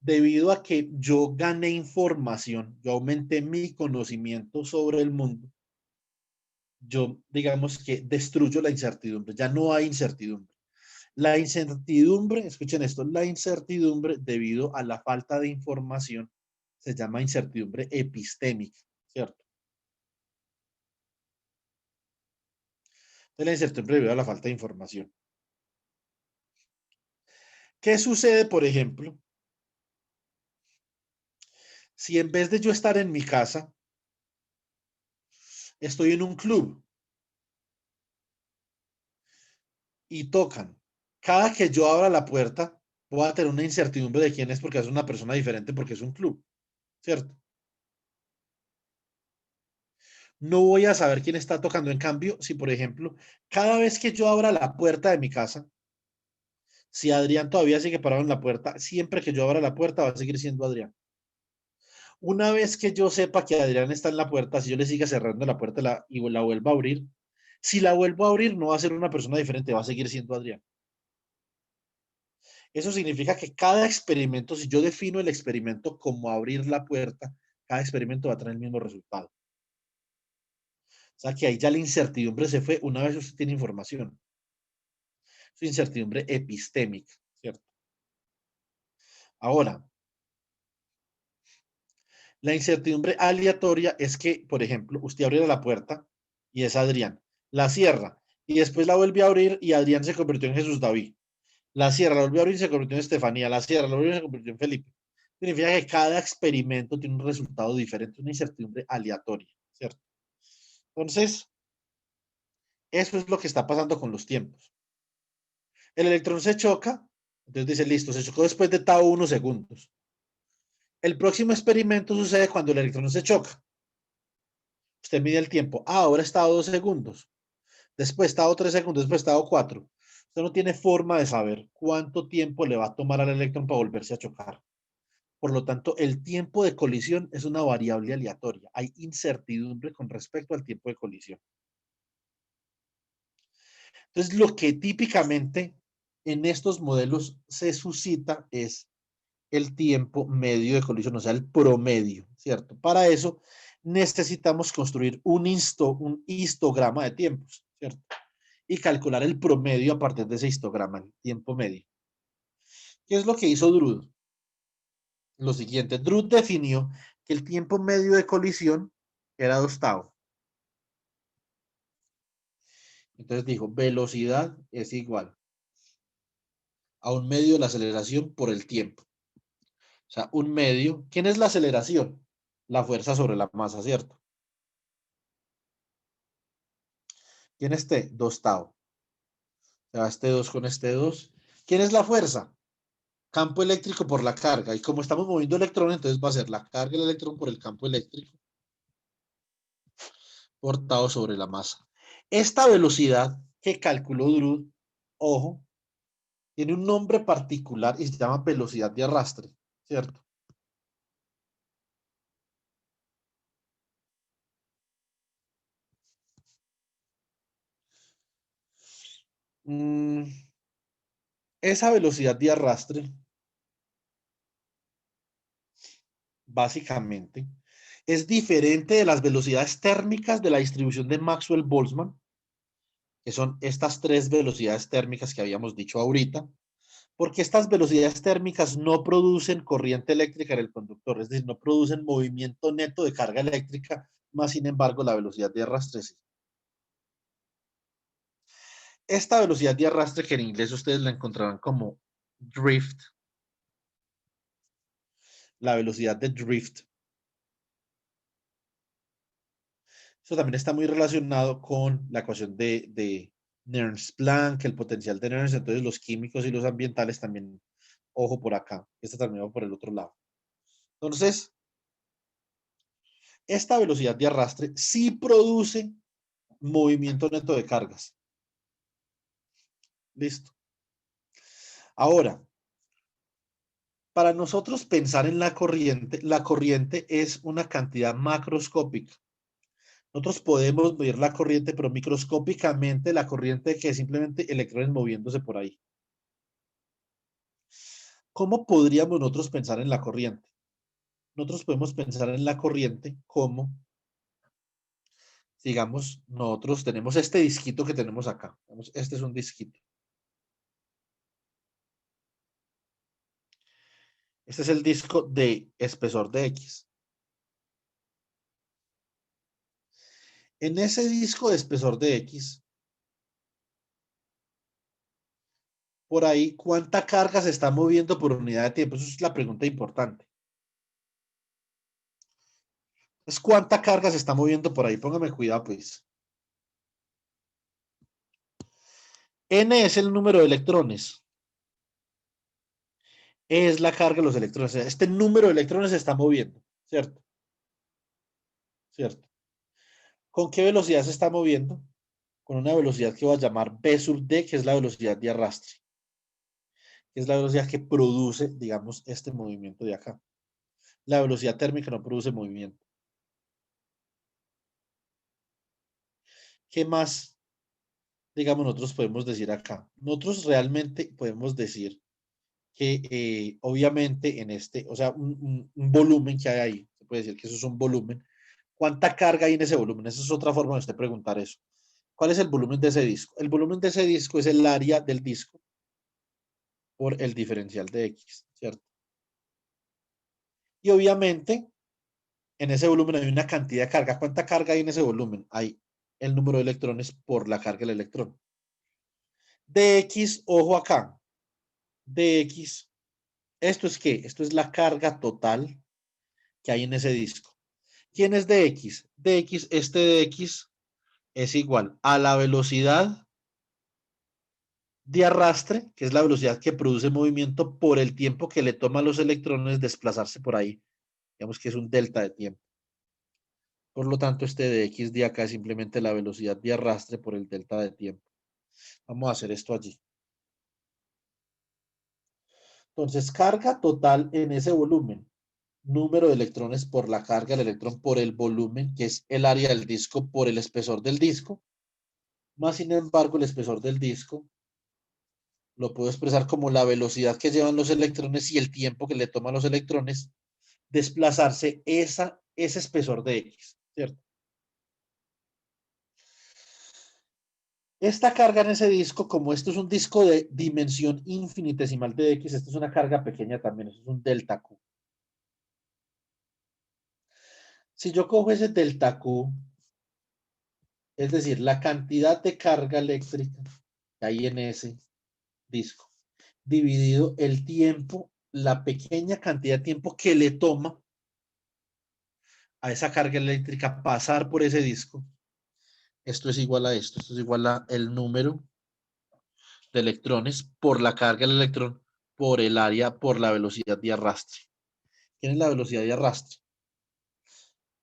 debido a que yo gané información, yo aumenté mi conocimiento sobre el mundo, yo digamos que destruyo la incertidumbre, ya no hay incertidumbre. La incertidumbre, escuchen esto, la incertidumbre debido a la falta de información se llama incertidumbre epistémica, ¿cierto? De la incertidumbre debido a la falta de información. ¿Qué sucede, por ejemplo, si en vez de yo estar en mi casa, estoy en un club y tocan? Cada que yo abra la puerta, voy a tener una incertidumbre de quién es porque es una persona diferente porque es un club, ¿cierto? No voy a saber quién está tocando. En cambio, si por ejemplo, cada vez que yo abra la puerta de mi casa, si Adrián todavía sigue parado en la puerta, siempre que yo abra la puerta va a seguir siendo Adrián. Una vez que yo sepa que Adrián está en la puerta, si yo le siga cerrando la puerta y la vuelvo a abrir, si la vuelvo a abrir no va a ser una persona diferente, va a seguir siendo Adrián. Eso significa que cada experimento, si yo defino el experimento como abrir la puerta, cada experimento va a tener el mismo resultado. O sea que ahí ya la incertidumbre se fue una vez usted tiene información. Es incertidumbre epistémica, ¿cierto? Ahora, la incertidumbre aleatoria es que, por ejemplo, usted abriera la puerta y es Adrián, la cierra y después la vuelve a abrir y Adrián se convirtió en Jesús David. La cierra, la volvió a abrir y se convirtió en Estefanía, la cierra, la volvió y se convirtió en Felipe. Significa que cada experimento tiene un resultado diferente, una incertidumbre aleatoria, ¿cierto? Entonces, eso es lo que está pasando con los tiempos. El electrón se choca, entonces dice, listo, se chocó después de tau 1 segundos. El próximo experimento sucede cuando el electrón se choca. Usted mide el tiempo. Ah, ahora está a 2 segundos. Después está a 3 segundos, después está a 4. Usted no tiene forma de saber cuánto tiempo le va a tomar al electrón para volverse a chocar. Por lo tanto, el tiempo de colisión es una variable aleatoria. Hay incertidumbre con respecto al tiempo de colisión. Entonces, lo que típicamente en estos modelos se suscita es el tiempo medio de colisión, o sea, el promedio, ¿cierto? Para eso necesitamos construir un histograma de tiempos, ¿cierto? Y calcular el promedio a partir de ese histograma, el tiempo medio. ¿Qué es lo que hizo Drude? Lo siguiente, Drude definió que el tiempo medio de colisión era 2 tau. Entonces dijo, velocidad es igual a un medio de la aceleración por el tiempo. O sea, un medio. ¿Quién es la aceleración? La fuerza sobre la masa, ¿cierto? ¿Quién es T? 2 tau. O sea, este 2 con este 2. ¿Quién es la fuerza? Campo eléctrico por la carga. Y como estamos moviendo electrones, entonces va a ser la carga del electrón por el campo eléctrico por tau sobre la masa. Esta velocidad que calculó Drude, ojo, tiene un nombre particular y se llama velocidad de arrastre, ¿cierto? Esa velocidad de arrastre, básicamente, es diferente de las velocidades térmicas de la distribución de Maxwell-Boltzmann, que son estas 3 velocidades térmicas que habíamos dicho ahorita, porque estas velocidades térmicas no producen corriente eléctrica en el conductor, es decir, no producen movimiento neto de carga eléctrica, más sin embargo la velocidad de arrastre sí. Esta velocidad de arrastre, que en inglés ustedes la encontrarán como drift, la velocidad de drift, eso también está muy relacionado con la ecuación de Nernst-Planck, el potencial de Nernst, entonces los químicos y los ambientales también, ojo por acá, este también va por el otro lado. Entonces, esta velocidad de arrastre sí produce movimiento neto de cargas. Listo. Ahora, para nosotros pensar en la corriente es una cantidad macroscópica. Nosotros podemos medir la corriente, pero microscópicamente la corriente que es simplemente electrones moviéndose por ahí. ¿Cómo podríamos nosotros pensar en la corriente? Nosotros podemos pensar en la corriente como, digamos, nosotros tenemos este disquito que tenemos acá. Este es un disquito. Este es el disco de espesor de X. En ese disco de espesor de X, por ahí, ¿cuánta carga se está moviendo por unidad de tiempo? Esa es la pregunta importante. Es cuánta carga se está moviendo por ahí. Póngame cuidado, pues. N es el número de electrones. E es la carga de los electrones. O sea, este número de electrones se está moviendo, ¿cierto? ¿Cierto? ¿Con qué velocidad se está moviendo? Con una velocidad que voy a llamar B sub D, que es la velocidad de arrastre. Que es la velocidad que produce, digamos, este movimiento de acá. La velocidad térmica no produce movimiento. ¿Qué más, digamos, nosotros podemos decir acá? Nosotros realmente podemos decir que obviamente en este, o sea, un volumen que hay ahí, se puede decir que eso es un volumen. ¿Cuánta carga hay en ese volumen? Esa es otra forma de usted preguntar eso. ¿Cuál es el volumen de ese disco? El volumen de ese disco es el área del disco por el diferencial de X, ¿cierto? Y obviamente en ese volumen hay una cantidad de carga. ¿Cuánta carga hay en ese volumen? Hay el número de electrones por la carga del electrón. Dx, ojo acá. Dx, ¿esto es qué? Esto es la carga total que hay en ese disco. ¿Quién es dx? Dx, este dx es igual a la velocidad de arrastre, que es la velocidad que produce movimiento por el tiempo que le toma a los electrones desplazarse por ahí. Digamos que es un delta de tiempo. Por lo tanto, este dx de acá es simplemente la velocidad de arrastre por el delta de tiempo. Vamos a hacer esto allí. Entonces, carga total en ese volumen. Número de electrones por la carga del electrón por el volumen, que es el área del disco por el espesor del disco. Más sin embargo, el espesor del disco lo puedo expresar como la velocidad que llevan los electrones y el tiempo que le toma a los electrones desplazarse ese espesor de X, ¿cierto? Esta carga en ese disco, como esto es un disco de dimensión infinitesimal de X, esto es una carga pequeña también, esto es un delta Q. Si yo cojo ese delta Q, es decir, la cantidad de carga eléctrica que hay en ese disco, dividido el tiempo, la pequeña cantidad de tiempo que le toma a esa carga eléctrica pasar por ese disco, esto es igual a esto es igual a el número de electrones por la carga del electrón por el área, por la velocidad de arrastre. ¿Quién es la velocidad de arrastre?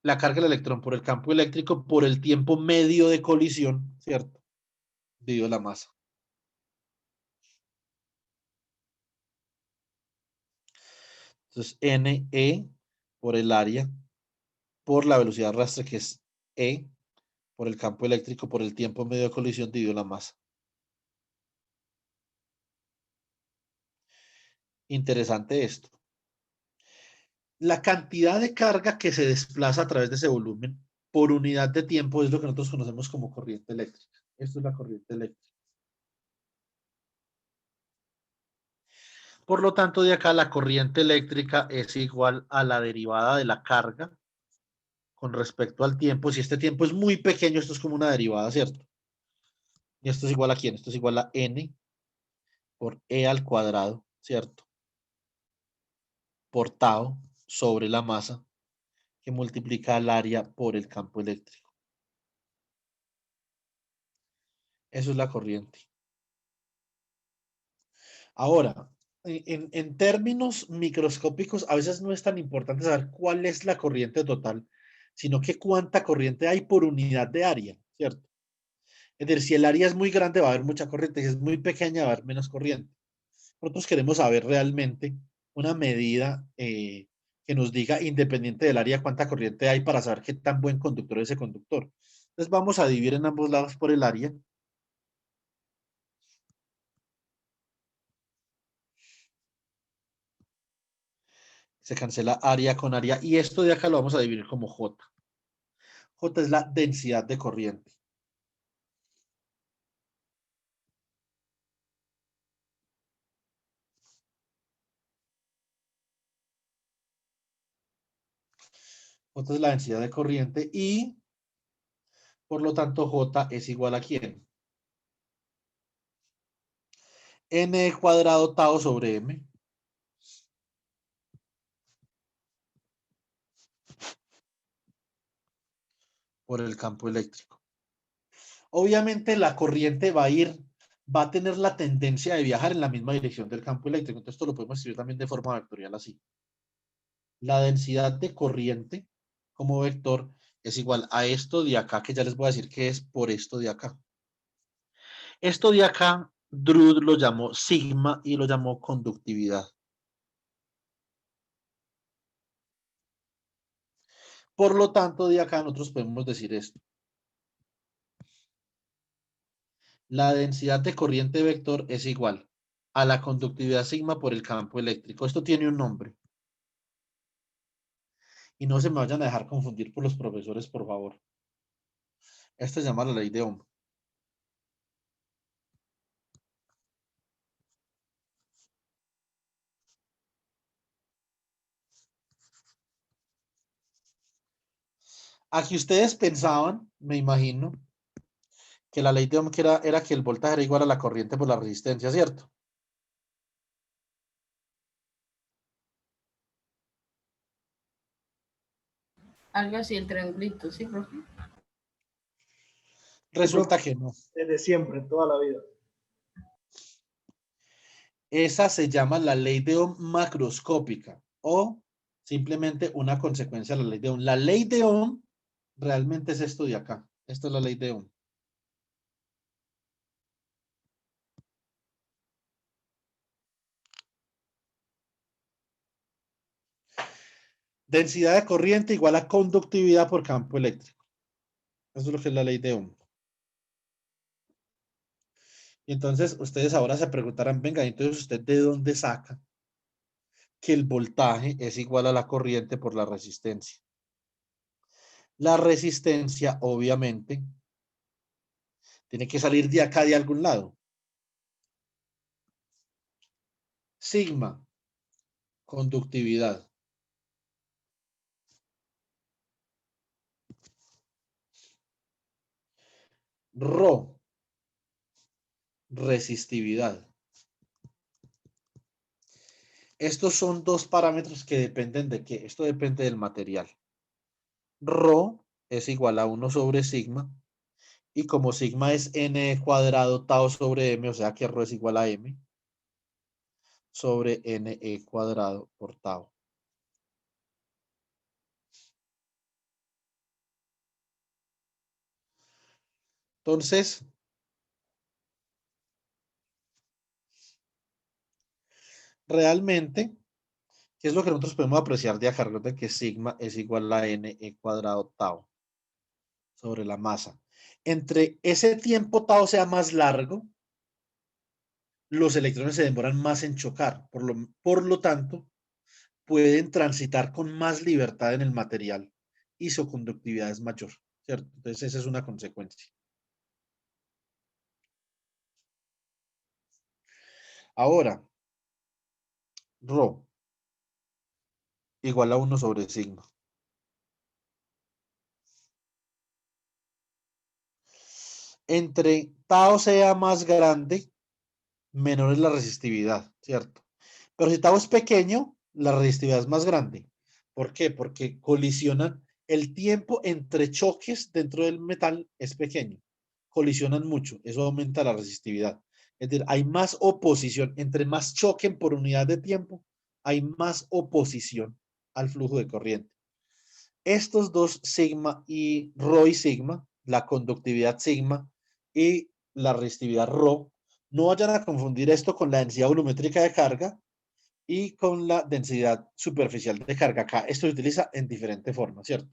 La carga del electrón por el campo eléctrico por el tiempo medio de colisión, ¿cierto? Dividido la masa. Entonces, NE por el área, por la velocidad de arrastre, que es E, por el campo eléctrico, por el tiempo medio de colisión, dividido la masa. Interesante esto. La cantidad de carga que se desplaza a través de ese volumen por unidad de tiempo es lo que nosotros conocemos como corriente eléctrica. Esto es la corriente eléctrica. Por lo tanto, de acá la corriente eléctrica es igual a la derivada de la carga con respecto al tiempo. Si este tiempo es muy pequeño, esto es como una derivada, ¿cierto? Y esto es igual a ¿quién? Esto es igual a N por E al cuadrado, ¿cierto? Por tau sobre la masa que multiplica el área por el campo eléctrico. Eso es la corriente. Ahora, en términos microscópicos, a veces no es tan importante saber cuál es la corriente total, sino que cuánta corriente hay por unidad de área, ¿cierto? Es decir, si el área es muy grande va a haber mucha corriente, si es muy pequeña va a haber menos corriente. Nosotros queremos saber realmente una medida que nos diga, independiente del área, cuánta corriente hay para saber qué tan buen conductor es ese conductor. Entonces vamos a dividir en ambos lados por el área. Se cancela área con área. Y esto de acá lo vamos a dividir como J. J es la densidad de corriente. J es la densidad de corriente y, por lo tanto, J es igual a ¿quién? N cuadrado tau sobre M. Por el campo eléctrico. Obviamente la corriente va a tener la tendencia de viajar en la misma dirección del campo eléctrico. Entonces esto lo podemos escribir también de forma vectorial así. La densidad de corriente como vector es igual a esto de acá, que ya les voy a decir que es por esto de acá. Esto de acá, Drude lo llamó sigma y lo llamó conductividad. Por lo tanto, de acá nosotros podemos decir esto. La densidad de corriente vector es igual a la conductividad sigma por el campo eléctrico. Esto tiene un nombre. Y no se me vayan a dejar confundir por los profesores, por favor. Esto se llama la ley de Ohm. Aquí ustedes pensaban, me imagino, que la ley de Ohm era que el voltaje era igual a la corriente por la resistencia, ¿cierto? Algo así, el triangulito, ¿sí, profe? Resulta que no. Desde siempre, toda la vida. Esa se llama la ley de Ohm macroscópica o simplemente una consecuencia de la ley de Ohm. La ley de Ohm realmente es esto de acá. Esta es la ley de Ohm. Densidad de corriente igual a conductividad por campo eléctrico. Eso es lo que es la ley de Ohm. Y entonces ustedes ahora se preguntarán, venga, entonces usted ¿de dónde saca que el voltaje es igual a la corriente por la resistencia? La resistencia, obviamente, tiene que salir de acá de algún lado. Sigma, conductividad. Rho, resistividad. Estos son dos parámetros que dependen de qué. Esto depende del material. Rho es igual a 1 sobre sigma. Y como sigma es n cuadrado tau sobre m, o sea que Rho es igual a m, sobre ne cuadrado por tau. Entonces, realmente, ¿qué es lo que nosotros podemos apreciar de acá? Recuerden que sigma es igual a ne cuadrado tau sobre la masa. Entre ese tiempo tau sea más largo, los electrones se demoran más en chocar. Por lo tanto, pueden transitar con más libertad en el material y su conductividad es mayor, ¿cierto? Entonces, esa es una consecuencia. Ahora, Rho igual a 1 sobre sigma. Entre tau sea más grande, menor es la resistividad, ¿cierto? Pero si tau es pequeño, la resistividad es más grande. ¿Por qué? Porque colisionan, el tiempo entre choques dentro del metal es pequeño. Colisionan mucho, eso aumenta la resistividad. Es decir, hay más oposición, entre más choquen por unidad de tiempo, hay más oposición al flujo de corriente. Estos dos, sigma y Rho y sigma, la conductividad sigma y la resistividad Rho, no vayan a confundir esto con la densidad volumétrica de carga y con la densidad superficial de carga. Acá esto se utiliza en diferente forma, ¿cierto?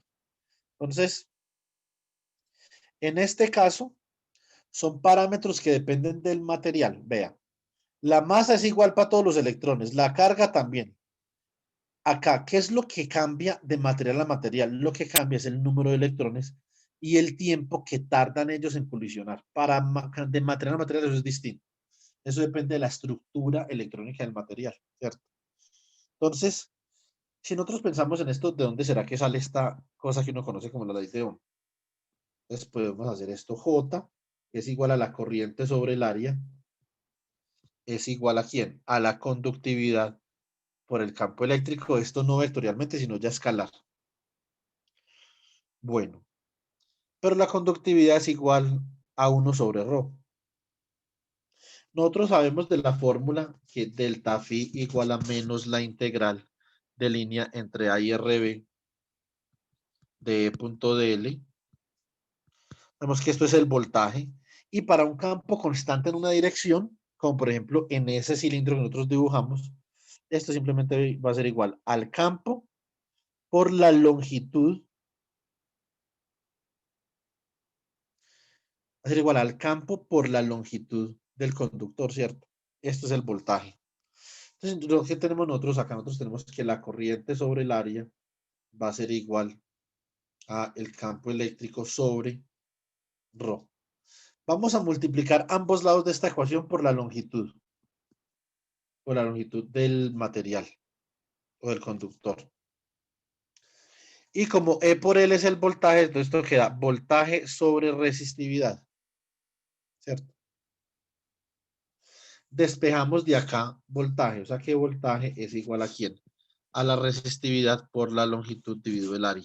Entonces, en este caso, son parámetros que dependen del material. Vea, la masa es igual para todos los electrones, la carga también. acá, ¿qué es lo que cambia de material a material? Lo que cambia es el número de electrones y el tiempo que tardan ellos en colisionar. De material a material eso es distinto. Eso depende de la estructura electrónica del material, ¿cierto? Entonces, si nosotros pensamos en esto, ¿de dónde será que sale esta cosa que uno conoce como la ley de Ohm? Entonces podemos hacer esto. J es igual a la corriente sobre el área. Es igual a ¿quién? A la conductividad por el campo eléctrico. Esto no vectorialmente, sino ya escalar. Bueno, pero la conductividad es igual a 1 sobre ρ. Nosotros sabemos de la fórmula que delta phi igual a menos la integral de línea entre A y RB de E punto dl. Sabemos que esto es el voltaje. Y para un campo constante en una dirección, como por ejemplo en ese cilindro que nosotros dibujamos, esto simplemente va a ser igual al campo por la longitud. Va a ser igual al campo por la longitud del conductor, ¿cierto? Esto es el voltaje. Entonces, lo que tenemos nosotros acá, nosotros tenemos que la corriente sobre el área va a ser igual a el campo eléctrico sobre ρ. Vamos a multiplicar ambos lados de esta ecuación por la longitud del material o del conductor. Y como E por L es el voltaje, entonces esto queda voltaje sobre resistividad, ¿cierto? Despejamos de acá voltaje, o sea que voltaje es igual a ¿quién? A la resistividad por la longitud dividido el área.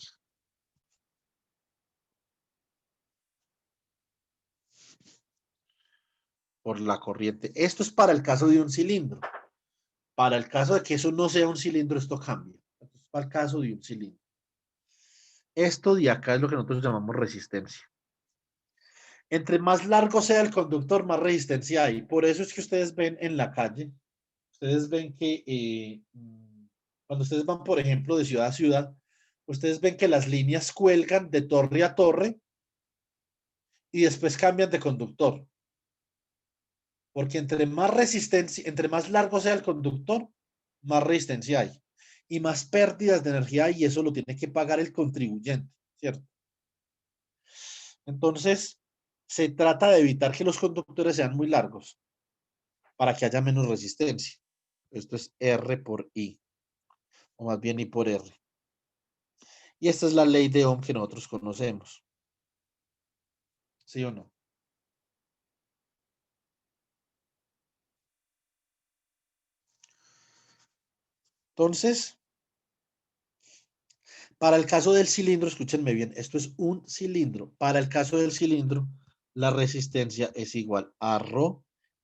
Por la corriente. Esto es para el caso de un cilindro. Para el caso de que eso no sea un cilindro, esto cambia. Esto es para el caso de un cilindro. Esto de acá es lo que nosotros llamamos resistencia. Entre más largo sea el conductor, más resistencia hay. Por eso es que ustedes ven en la calle, ustedes ven que cuando ustedes van, por ejemplo, de ciudad a ciudad, ustedes ven que las líneas cuelgan de torre a torre y después cambian de conductor. Porque entre más resistencia, entre más largo sea el conductor, más resistencia hay. Y más pérdidas de energía hay, y eso lo tiene que pagar el contribuyente, ¿cierto? Entonces, se trata de evitar que los conductores sean muy largos para que haya menos resistencia. Esto es R por I, o más bien I por R. Y esta es la ley de Ohm que nosotros conocemos. ¿Sí o no? Entonces, para el caso del cilindro, escúchenme bien, esto es un cilindro. Para el caso del cilindro, la resistencia es igual a ρ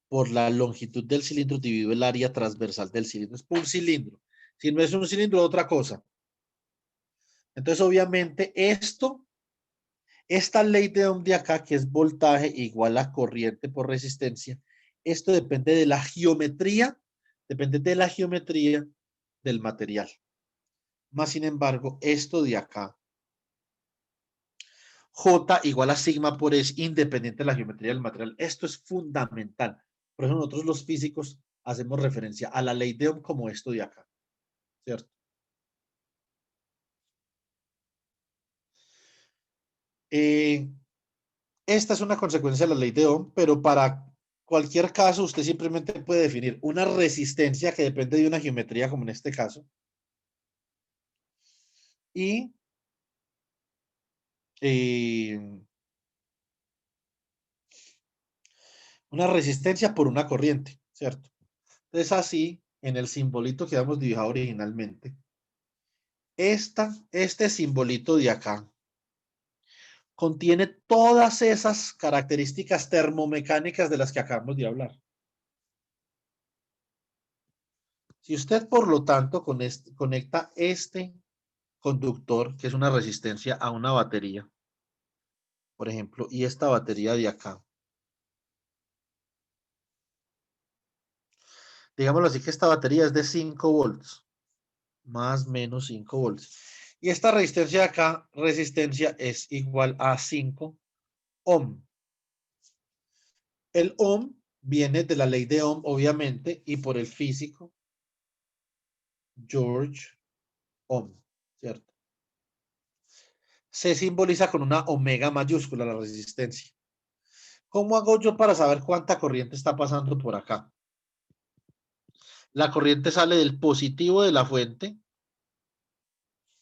por la longitud del cilindro dividido el área transversal del cilindro. Es por un cilindro. Si no es un cilindro, es otra cosa. Entonces, obviamente, esta ley de Ohm de acá, que es voltaje igual a corriente por resistencia, esto depende de la geometría del material. Más sin embargo, esto de acá, J igual a sigma por es independiente de la geometría del material. Esto es fundamental. Por eso nosotros los físicos hacemos referencia a la ley de Ohm como esto de acá, ¿cierto? Esta es una consecuencia de la ley de Ohm, pero para cualquier caso usted simplemente puede definir una resistencia que depende de una geometría, como en este caso, y una resistencia por una corriente, ¿cierto? Entonces así, en el simbolito que habíamos dibujado originalmente, este simbolito de acá contiene todas esas características termomecánicas de las que acabamos de hablar. Si usted, por lo tanto, conecta este conductor, que es una resistencia, a una batería, por ejemplo, y esta batería de acá, digámoslo así, que esta batería es de 5 volts, más o menos 5 volts. Y esta resistencia de acá, resistencia es igual a 5 ohm. El ohm viene de la ley de Ohm, obviamente, y por el físico George ohm, ¿cierto? Se simboliza con una omega mayúscula la resistencia. ¿Cómo hago yo para saber cuánta corriente está pasando por acá? La corriente sale del positivo de la fuente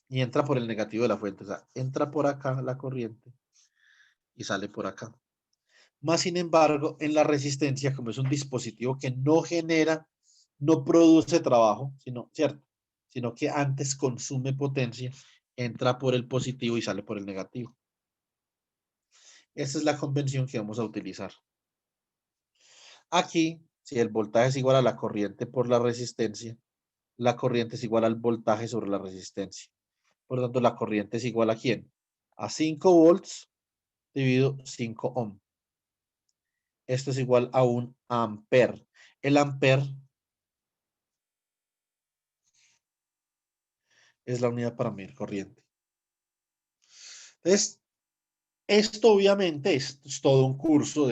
y entra por el negativo de la fuente. O sea, entra por acá la corriente y sale por acá. Más sin embargo, en la resistencia, como es un dispositivo que no genera, no produce trabajo, sino, ¿cierto? Sino que antes consume potencia, entra por el positivo y sale por el negativo. Esa es la convención que vamos a utilizar. Aquí, si el voltaje es igual a la corriente por la resistencia, la corriente es igual al voltaje sobre la resistencia. Por lo tanto, la corriente es igual a ¿quién? A 5 volts dividido 5 ohm. Esto es igual a un amper. El amper es la unidad para medir corriente. Entonces, esto obviamente es todo un curso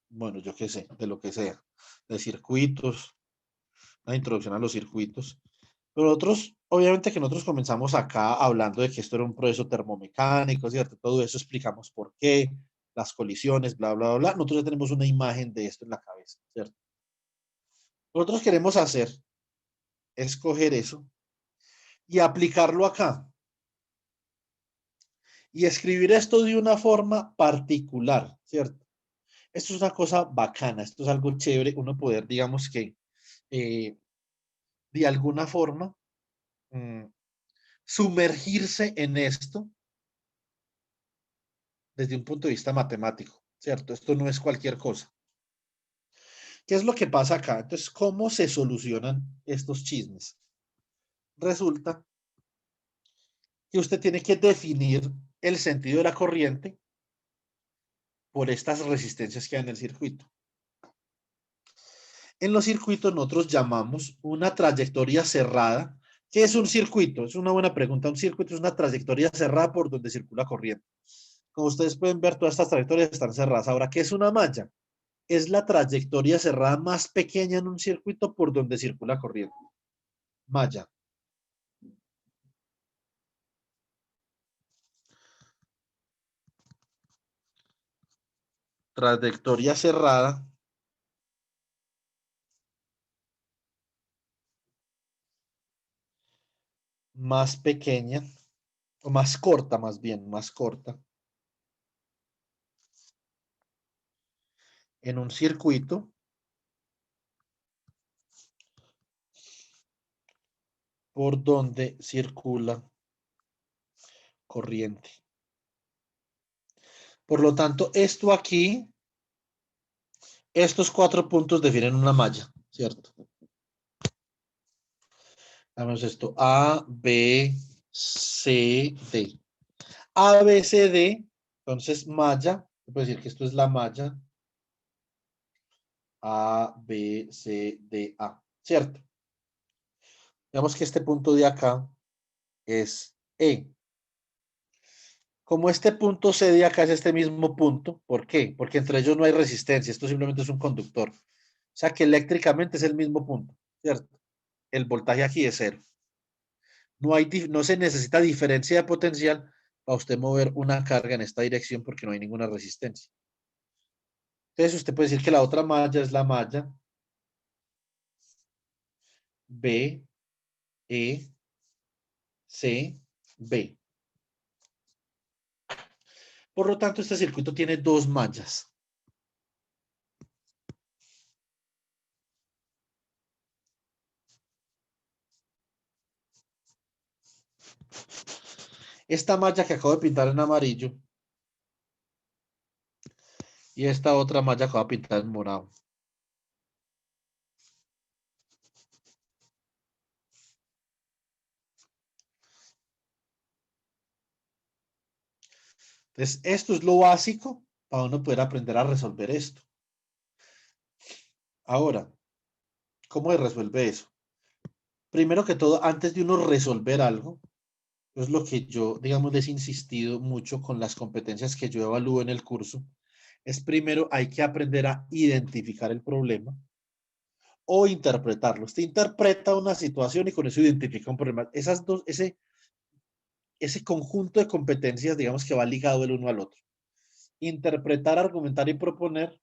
bueno, yo qué sé, de lo que sea, de circuitos, la introducción a los circuitos. Pero nosotros, obviamente que nosotros comenzamos acá hablando de que esto era un proceso termomecánico, ¿cierto? Todo eso explicamos por qué, las colisiones, bla, bla, bla. Nosotros ya tenemos una imagen de esto en la cabeza, ¿cierto? Nosotros queremos hacer, escoger eso y aplicarlo acá. Y escribir esto de una forma particular, ¿cierto? Esto es una cosa bacana, esto es algo chévere, uno poder, digamos que, de alguna forma, sumergirse en esto desde un punto de vista matemático, ¿cierto? Esto no es cualquier cosa. ¿Qué es lo que pasa acá? Entonces, ¿cómo se solucionan estos chismes? Resulta que usted tiene que definir el sentido de la corriente por estas resistencias que hay en el circuito. En los circuitos nosotros llamamos una trayectoria cerrada. ¿Qué es un circuito? Es una buena pregunta. Un circuito es una trayectoria cerrada por donde circula corriente. Como ustedes pueden ver, todas estas trayectorias están cerradas. Ahora, ¿qué es una malla? Es la trayectoria cerrada más pequeña en un circuito por donde circula corriente. Malla. Trayectoria cerrada más pequeña, o más corta más bien, más corta, en un circuito por donde circula corriente. Por lo tanto, esto aquí, estos 4 puntos definen una malla, ¿cierto? Vamos esto, A, B, C, D. A, B, C, D, entonces malla, se puede decir que esto es la malla A, B, C, D, A, ¿cierto? Digamos que este punto de acá es E. Como este punto C de acá es este mismo punto, ¿por qué? Porque entre ellos no hay resistencia, esto simplemente es un conductor. O sea que eléctricamente es el mismo punto, ¿cierto? El voltaje aquí es 0. No se necesita diferencia de potencial para usted mover una carga en esta dirección porque no hay ninguna resistencia. Entonces usted puede decir que la otra malla es la malla B, E, C, B. Por lo tanto, este circuito tiene 2 mallas. Esta malla que acabo de pintar en amarillo y esta otra malla que acabo de pintar en morado. Entonces, esto es lo básico para uno poder aprender a resolver esto. Ahora, ¿cómo se resuelve eso? Primero que todo, antes de uno resolver algo, es lo que yo, digamos, les he insistido mucho con las competencias que yo evalúo en el curso, es primero hay que aprender a identificar el problema. o interpretarlo. Usted interpreta una situación y con eso identifica un problema. Esas dos, ese conjunto de competencias, digamos que va ligado el uno al otro. Interpretar, argumentar y proponer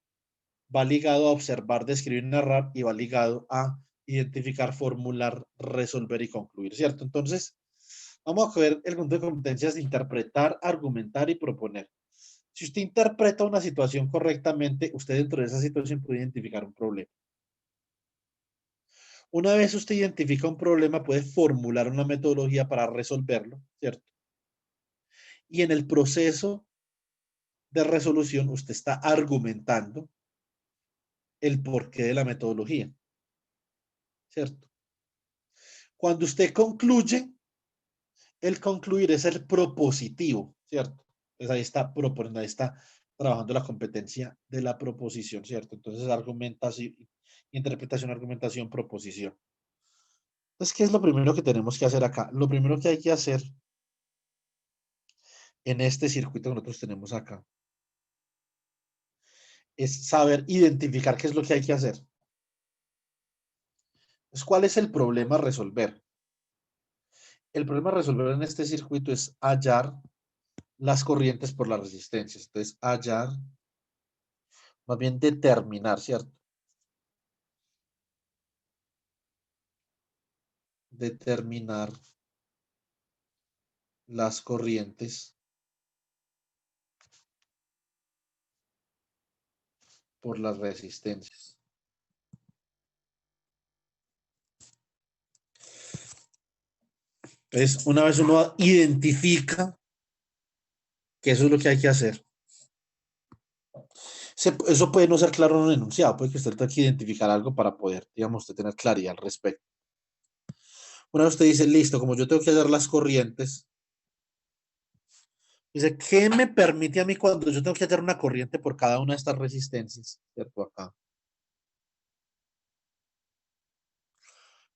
va ligado a observar, describir, narrar y va ligado a identificar, formular, resolver y concluir, ¿cierto? Entonces, vamos a ver el conjunto de competencias de interpretar, argumentar y proponer. Si usted interpreta una situación correctamente, usted dentro de esa situación puede identificar un problema. Una vez usted identifica un problema, puede formular una metodología para resolverlo, ¿cierto? Y en el proceso de resolución, usted está argumentando el porqué de la metodología, ¿cierto? Cuando usted concluye, el concluir es el propositivo, ¿cierto? Pues ahí está proponiendo, ahí está trabajando la competencia de la proposición, ¿cierto? Entonces, argumentación, interpretación, argumentación, proposición. Entonces, ¿qué es lo primero que tenemos que hacer acá? Lo primero que hay que hacer en este circuito que nosotros tenemos acá es saber identificar qué es lo que hay que hacer. Entonces, ¿cuál es el problema a resolver? El problema a resolver en este circuito es hallar las corrientes por las resistencias. Entonces, hallar, más bien determinar, ¿cierto? Determinar las corrientes por las resistencias. Entonces, una vez uno identifica que eso es lo que hay que hacer, eso puede no ser claro en un enunciado, puede que usted tenga que identificar algo para poder, digamos, usted tener claridad al respecto. Una vez usted dice, listo, como yo tengo que hallar las corrientes, dice, ¿qué me permite a mí cuando yo tengo que hallar una corriente por cada una de estas resistencias? ¿Cierto? Acá.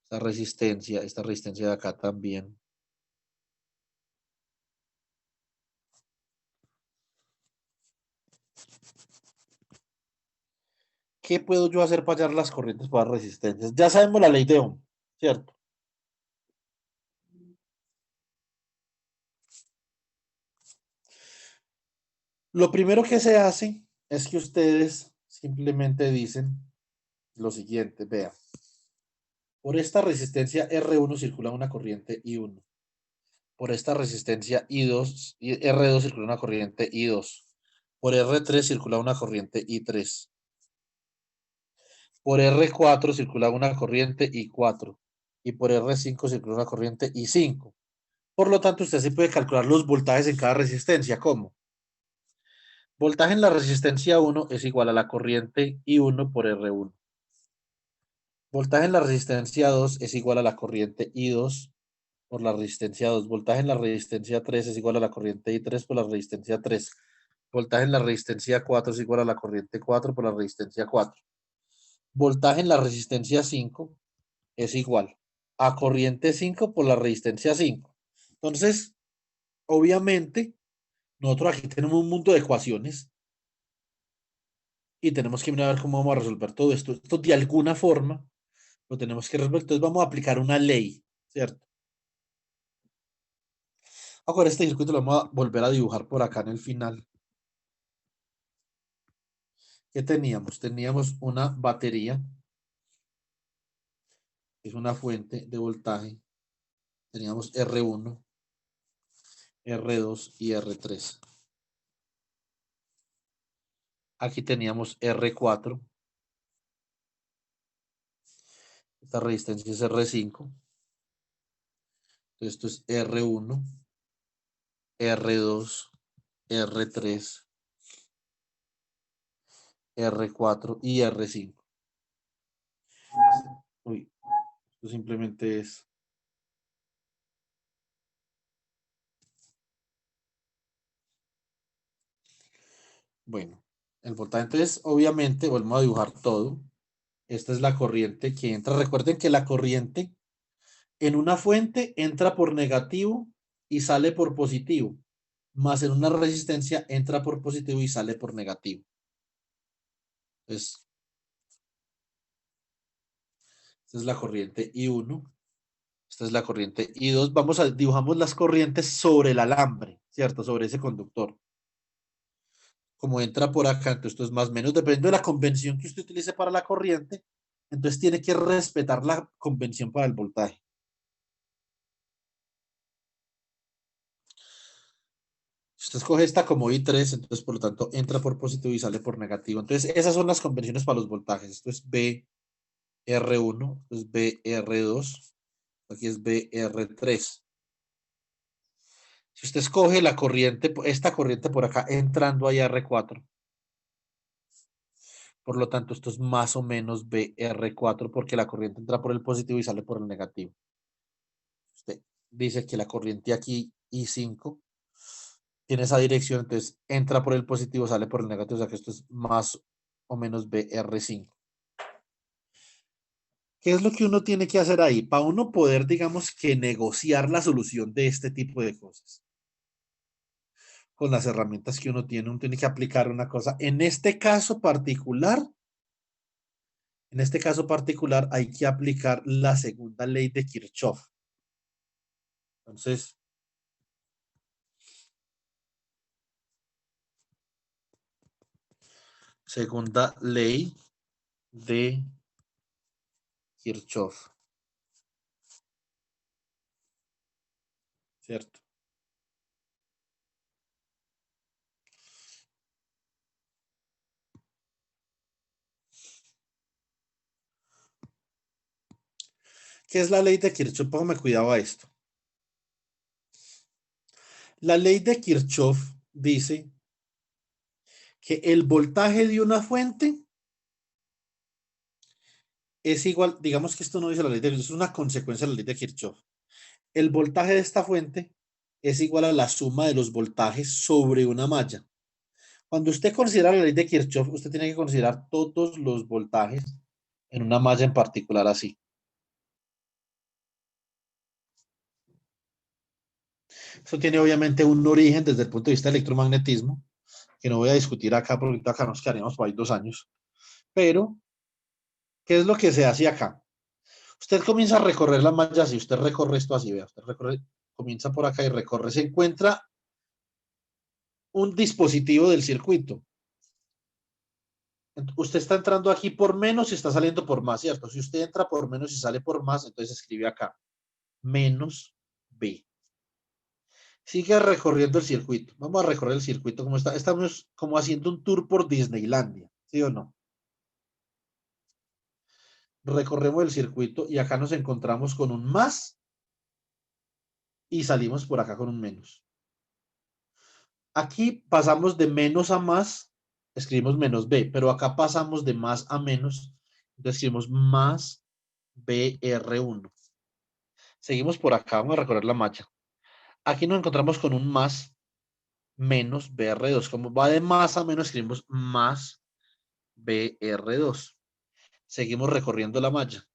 Esta resistencia de acá también. ¿Qué puedo yo hacer para hallar las corrientes por las resistencias? Ya sabemos la ley de Ohm, ¿cierto? Lo primero que se hace es que ustedes simplemente dicen lo siguiente, vean. Por esta resistencia R1 circula una corriente I1. Por esta resistencia I2, R2 circula una corriente I2. Por R3 circula una corriente I3. Por R4 circula una corriente I4. Y por R5 circula una corriente I5. Por lo tanto, usted sí puede calcular los voltajes en cada resistencia. ¿Cómo? Voltaje en la resistencia 1 es igual a la corriente I1 por R1. Voltaje en la resistencia 2 es igual a la corriente I2 por la resistencia 2. Voltaje en la resistencia 3 es igual a la corriente I3 por la resistencia 3. Voltaje en la resistencia 4 es igual a la corriente 4 por la resistencia 4. Voltaje en la resistencia 5 es igual a corriente 5 por la resistencia 5. Entonces, obviamente, nosotros aquí tenemos un mundo de ecuaciones y tenemos que mirar cómo vamos a resolver todo esto. Esto de alguna forma lo tenemos que resolver. Entonces vamos a aplicar una ley, ¿cierto? Ahora este circuito lo vamos a volver a dibujar por acá en el final. ¿Qué teníamos? Teníamos una batería, que es una fuente de voltaje. Teníamos R1, R2 y R3. Aquí teníamos R4. Esta resistencia es R5. Esto es R1, R2, R3, R4 y R5. Uy, esto simplemente es... Bueno, el voltaje. Entonces, obviamente, volvemos a dibujar todo. Esta es la corriente que entra. Recuerden que la corriente en una fuente entra por negativo y sale por positivo. Más en una resistencia entra por positivo y sale por negativo. Entonces, Esta es la corriente I1. Esta es la corriente I2. Dibujamos las corrientes sobre el alambre, ¿cierto? Sobre ese conductor. Como entra por acá, entonces esto es más o menos, dependiendo de la convención que usted utilice para la corriente, entonces tiene que respetar la convención para el voltaje. Si usted escoge esta como I3, entonces por lo tanto entra por positivo y sale por negativo. Entonces esas son las convenciones para los voltajes. Esto es BR1, esto es BR2, aquí es BR3. Si usted escoge la corriente, esta corriente por acá entrando a R4, por lo tanto esto es más o menos BR4 porque la corriente entra por el positivo y sale por el negativo. Usted dice que la corriente aquí I5 tiene esa dirección, entonces entra por el positivo, sale por el negativo, o sea que esto es más o menos BR5. ¿Qué es lo que uno tiene que hacer ahí? Para uno poder, digamos, que negociar la solución de este tipo de cosas. Con las herramientas que uno tiene que aplicar una cosa. En este caso particular hay que aplicar la segunda ley de Kirchhoff. Entonces, segunda ley de Kirchhoff. ¿Cierto? ¿Qué es la ley de Kirchhoff? Póngame cuidado a esto. La ley de Kirchhoff dice que el voltaje de una fuente es igual, digamos que esto no dice la ley de Kirchhoff, es una consecuencia de la ley de Kirchhoff. El voltaje de esta fuente es igual a la suma de los voltajes sobre una malla. Cuando usted considera la ley de Kirchhoff, usted tiene que considerar todos los voltajes en una malla en particular así. Eso tiene obviamente un origen desde el punto de vista del electromagnetismo, que no voy a discutir acá porque acá nos quedaríamos por ahí 2 años. Pero, ¿qué es lo que se hace acá? Usted comienza a recorrer la malla así, usted recorre esto así, vea, usted recorre, comienza por acá y recorre, se encuentra un dispositivo del circuito. Usted está entrando aquí por menos y está saliendo por más, ¿cierto? Si usted entra por menos y sale por más, entonces escribe acá, menos B. Sigue recorriendo el circuito. Vamos a recorrer el circuito como está. Estamos como haciendo un tour por Disneylandia, ¿sí o no? Recorremos el circuito y acá nos encontramos con un más y salimos por acá con un menos. Aquí pasamos de menos a más, escribimos menos B, pero acá pasamos de más a menos, entonces escribimos más BR1. Seguimos por acá, vamos a recorrer la malla. Aquí nos encontramos con un más menos BR2. Como va de más a menos, escribimos más BR2. Seguimos recorriendo la malla.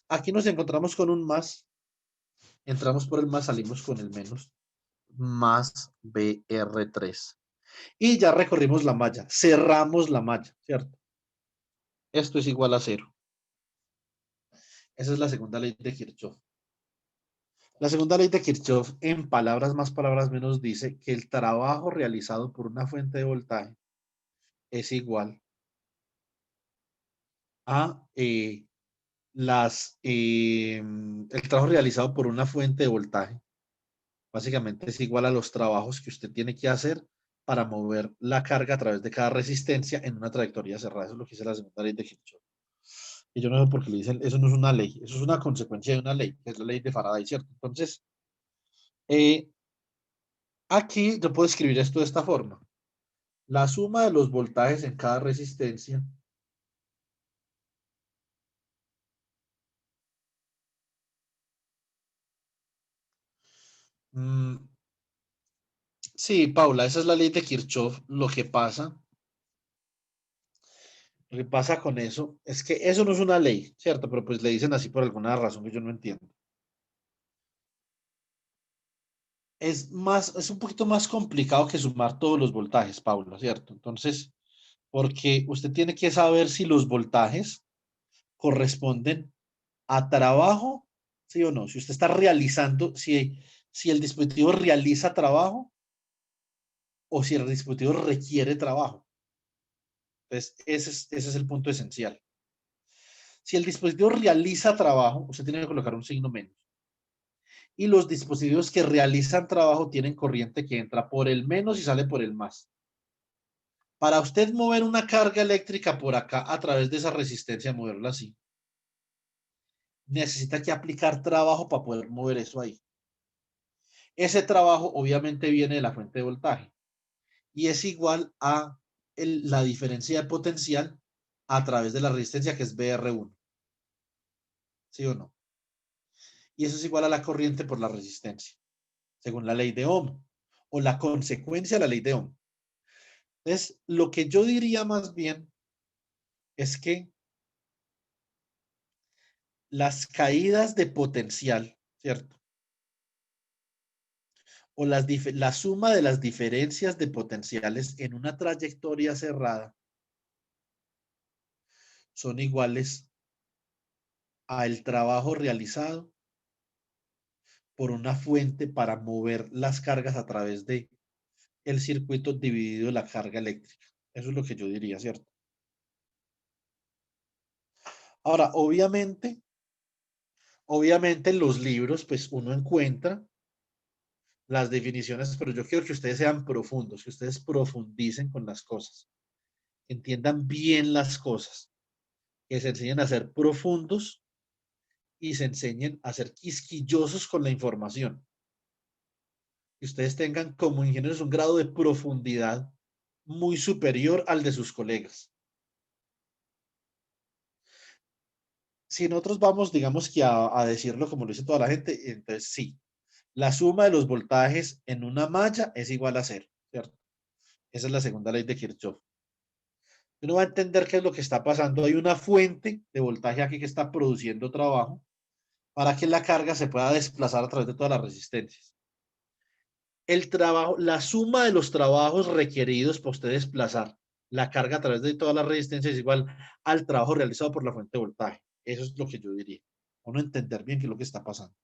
Aquí nos encontramos con un más. Entramos por el más, salimos con el menos. Más BR3. Y ya recorrimos la malla. Cerramos la malla, ¿cierto? Esto es igual a 0. Esa es la segunda ley de Kirchhoff. La segunda ley de Kirchhoff, en palabras más, palabras menos, dice que el trabajo realizado por una fuente de voltaje es igual a el trabajo realizado por una fuente de voltaje. Básicamente es igual a los trabajos que usted tiene que hacer para mover la carga a través de cada resistencia en una trayectoria cerrada. Eso es lo que dice la segunda ley de Kirchhoff. Y yo no sé por qué le dicen, eso no es una ley, eso es una consecuencia de una ley, que es la ley de Faraday, ¿cierto? Entonces, aquí yo puedo escribir esto de esta forma. La suma de los voltajes en cada resistencia sí, Paula, esa es la ley de Kirchhoff. Lo que pasa con eso es que eso no es una ley, ¿cierto? Pero pues le dicen así por alguna razón que yo no entiendo. Es un poquito más complicado que sumar todos los voltajes, Paula, ¿cierto? Entonces, porque usted tiene que saber si los voltajes corresponden a trabajo, ¿sí o no? Si usted está realizando, si el dispositivo realiza trabajo o si el dispositivo requiere trabajo. Entonces, ese es el punto esencial. Si el dispositivo realiza trabajo, usted tiene que colocar un signo menos. Y los dispositivos que realizan trabajo tienen corriente que entra por el menos y sale por el más. Para usted mover una carga eléctrica por acá a través de esa resistencia, moverla así, necesita que aplicar trabajo para poder mover eso ahí. Ese trabajo obviamente viene de la fuente de voltaje y es igual a la diferencia de potencial a través de la resistencia que es BR1. ¿Sí o no? Y eso es igual a la corriente por la resistencia, según la ley de Ohm o la consecuencia de la ley de Ohm. Entonces, lo que yo diría más bien es que las caídas de potencial, ¿cierto? O la suma de las diferencias de potenciales en una trayectoria cerrada son iguales al trabajo realizado por una fuente para mover las cargas a través de el circuito dividido la carga eléctrica. Eso es lo que yo diría, ¿cierto? Ahora, obviamente en los libros, pues uno encuentra las definiciones, pero yo quiero que ustedes sean profundos, que ustedes profundicen con las cosas, que entiendan bien las cosas, que se enseñen a ser profundos y se enseñen a ser quisquillosos con la información. Que ustedes tengan como ingenieros un grado de profundidad muy superior al de sus colegas. Si nosotros vamos, digamos que a decirlo como lo dice toda la gente, entonces sí, la suma de los voltajes en una malla es igual a cero, ¿cierto? Esa es la segunda ley de Kirchhoff. Uno va a entender qué es lo que está pasando. Hay una fuente de voltaje aquí que está produciendo trabajo para que la carga se pueda desplazar a través de todas las resistencias. El trabajo, la suma de los trabajos requeridos para usted desplazar la carga a través de todas las resistencias es igual al trabajo realizado por la fuente de voltaje. Eso es lo que yo diría. Uno entender bien qué es lo que está pasando.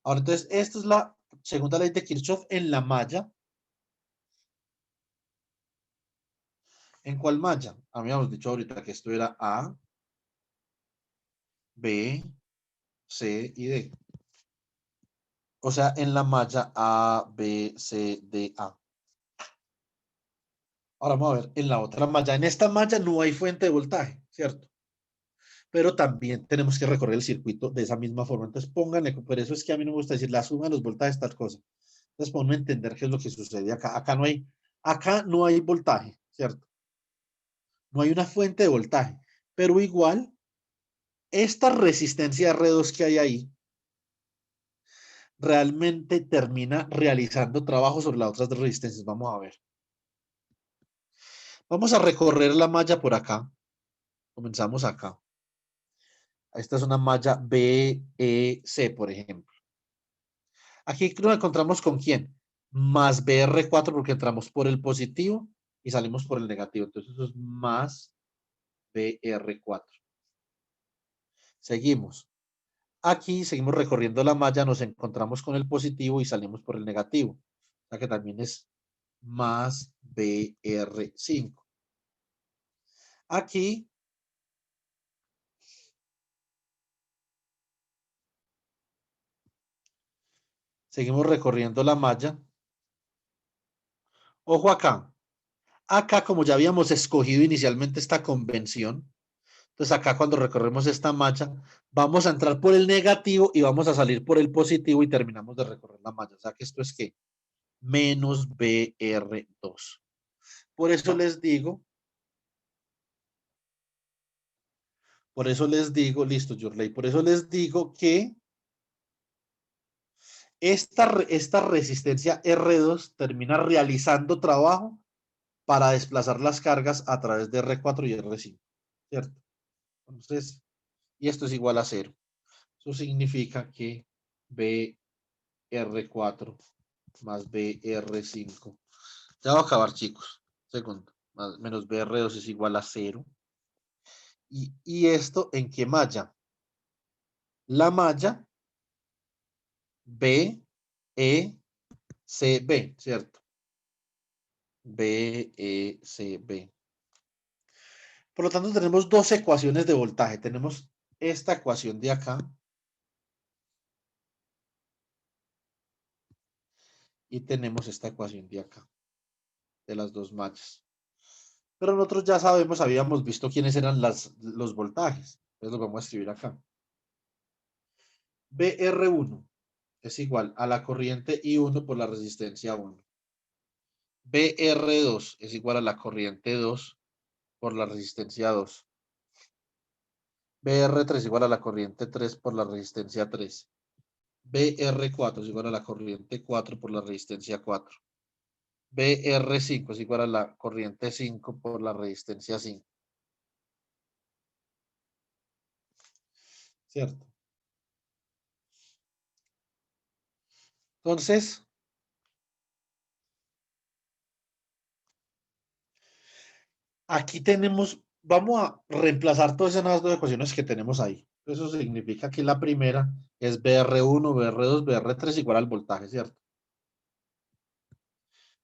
Ahora, entonces, esta es la segunda ley de Kirchhoff en la malla. ¿En cuál malla? Habíamos dicho ahorita que esto era A, B, C y D. O sea, en la malla A, B, C, D, A. Ahora vamos a ver, en la otra malla. En esta malla no hay fuente de voltaje, ¿cierto? Pero también tenemos que recorrer el circuito de esa misma forma. Entonces pónganle, por eso es que a mí no me gusta decir la suma de los voltajes, tal cosa. Entonces ponme a entender qué es lo que sucede acá. Acá no hay voltaje, ¿cierto? No hay una fuente de voltaje, pero igual, esta resistencia R2 que hay ahí, realmente termina realizando trabajo sobre las otras resistencias. Vamos a ver. Vamos a recorrer la malla por acá. Comenzamos acá. Esta es una malla BEC, por ejemplo. Aquí nos encontramos con ¿quién? Más BR4 porque entramos por el positivo y salimos por el negativo. Entonces eso es más BR4. Seguimos. Aquí seguimos recorriendo la malla, nos encontramos con el positivo y salimos por el negativo. O sea que también es más BR5. Aquí seguimos recorriendo la malla. Ojo acá. Acá, como ya habíamos escogido inicialmente esta convención, entonces acá cuando recorremos esta malla, vamos a entrar por el negativo y vamos a salir por el positivo y terminamos de recorrer la malla. O sea que esto es ¿qué? Menos BR2. Por eso les digo, listo, Yurley, por eso les digo que esta resistencia R2 termina realizando trabajo para desplazar las cargas a través de R4 y R5, ¿cierto? Entonces, y esto es igual a 0. Eso significa que BR4 más BR5. Ya va a acabar, chicos. Segundo. Menos BR2 es igual a 0. ¿Y esto en qué malla? La malla B, E, C, B, ¿cierto? B, E, C, B. Por lo tanto, tenemos dos ecuaciones de voltaje. Tenemos esta ecuación de acá. Y tenemos esta ecuación de acá. De las dos mallas. Pero nosotros ya sabemos, habíamos visto quiénes eran los voltajes. Entonces los vamos a escribir acá. BR1 es igual a la corriente I1 por la resistencia 1. BR2 es igual a la corriente 2 por la resistencia 2. BR3 es igual a la corriente 3 por la resistencia 3. BR4 es igual a la corriente 4 por la resistencia 4. BR5 es igual a la corriente 5 por la resistencia 5. ¿Cierto? Entonces, aquí tenemos, vamos a reemplazar todas esas dos ecuaciones que tenemos ahí. Eso significa que la primera es BR1, BR2, BR3 igual al voltaje, ¿cierto?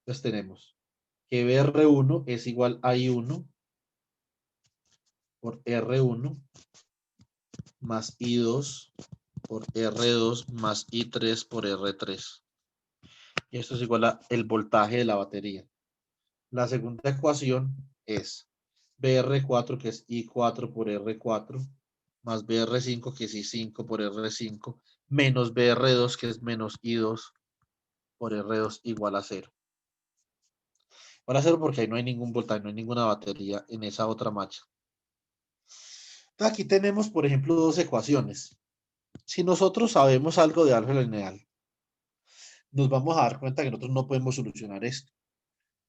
Entonces tenemos que BR1 es igual a I1 por R1 más I2 por R2 más I3 por R3. Y esto es igual a el voltaje de la batería. La segunda ecuación es BR4, que es I4 por R4, más BR5, que es I5 por R5, menos BR2, que es menos I2 por R2, igual a 0. Igual a 0 porque ahí no hay ningún voltaje, no hay ninguna batería en esa otra malla. Entonces aquí tenemos, por ejemplo, dos ecuaciones. Si nosotros sabemos algo de álgebra lineal, nos vamos a dar cuenta que nosotros no podemos solucionar esto.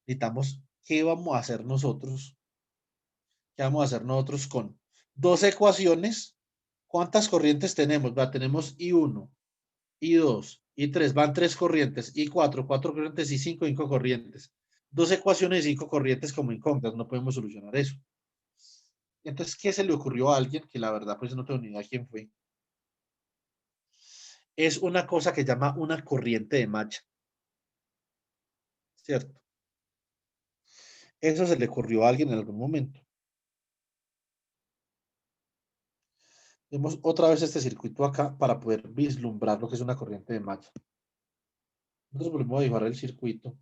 Necesitamos, ¿qué vamos a hacer nosotros? ¿Qué vamos a hacer nosotros con dos ecuaciones? ¿Cuántas corrientes tenemos? Tenemos I1, I2, I3, van tres corrientes, I4, cuatro corrientes, y cinco corrientes. Dos ecuaciones y 5 corrientes como incógnitas, no podemos solucionar eso. Entonces, ¿qué se le ocurrió a alguien? Que la verdad, pues no tengo ni idea quién fue. Es una cosa que llama una corriente de malla. ¿Cierto? Eso se le ocurrió a alguien en algún momento. Vemos otra vez este circuito acá para poder vislumbrar lo que es una corriente de malla. Nosotros volvemos a dibujar el circuito.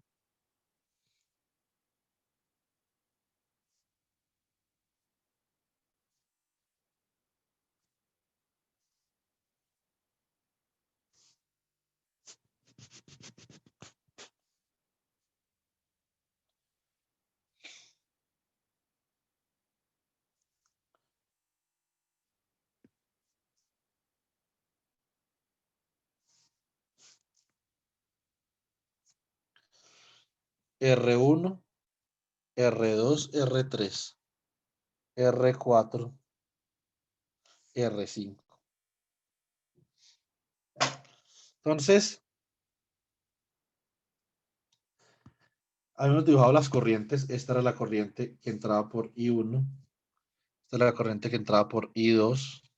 R1, R2, R3, R4, R5. Entonces, habíamos dibujado las corrientes. Esta era la corriente que entraba por I1. Esta era la corriente que entraba por I2.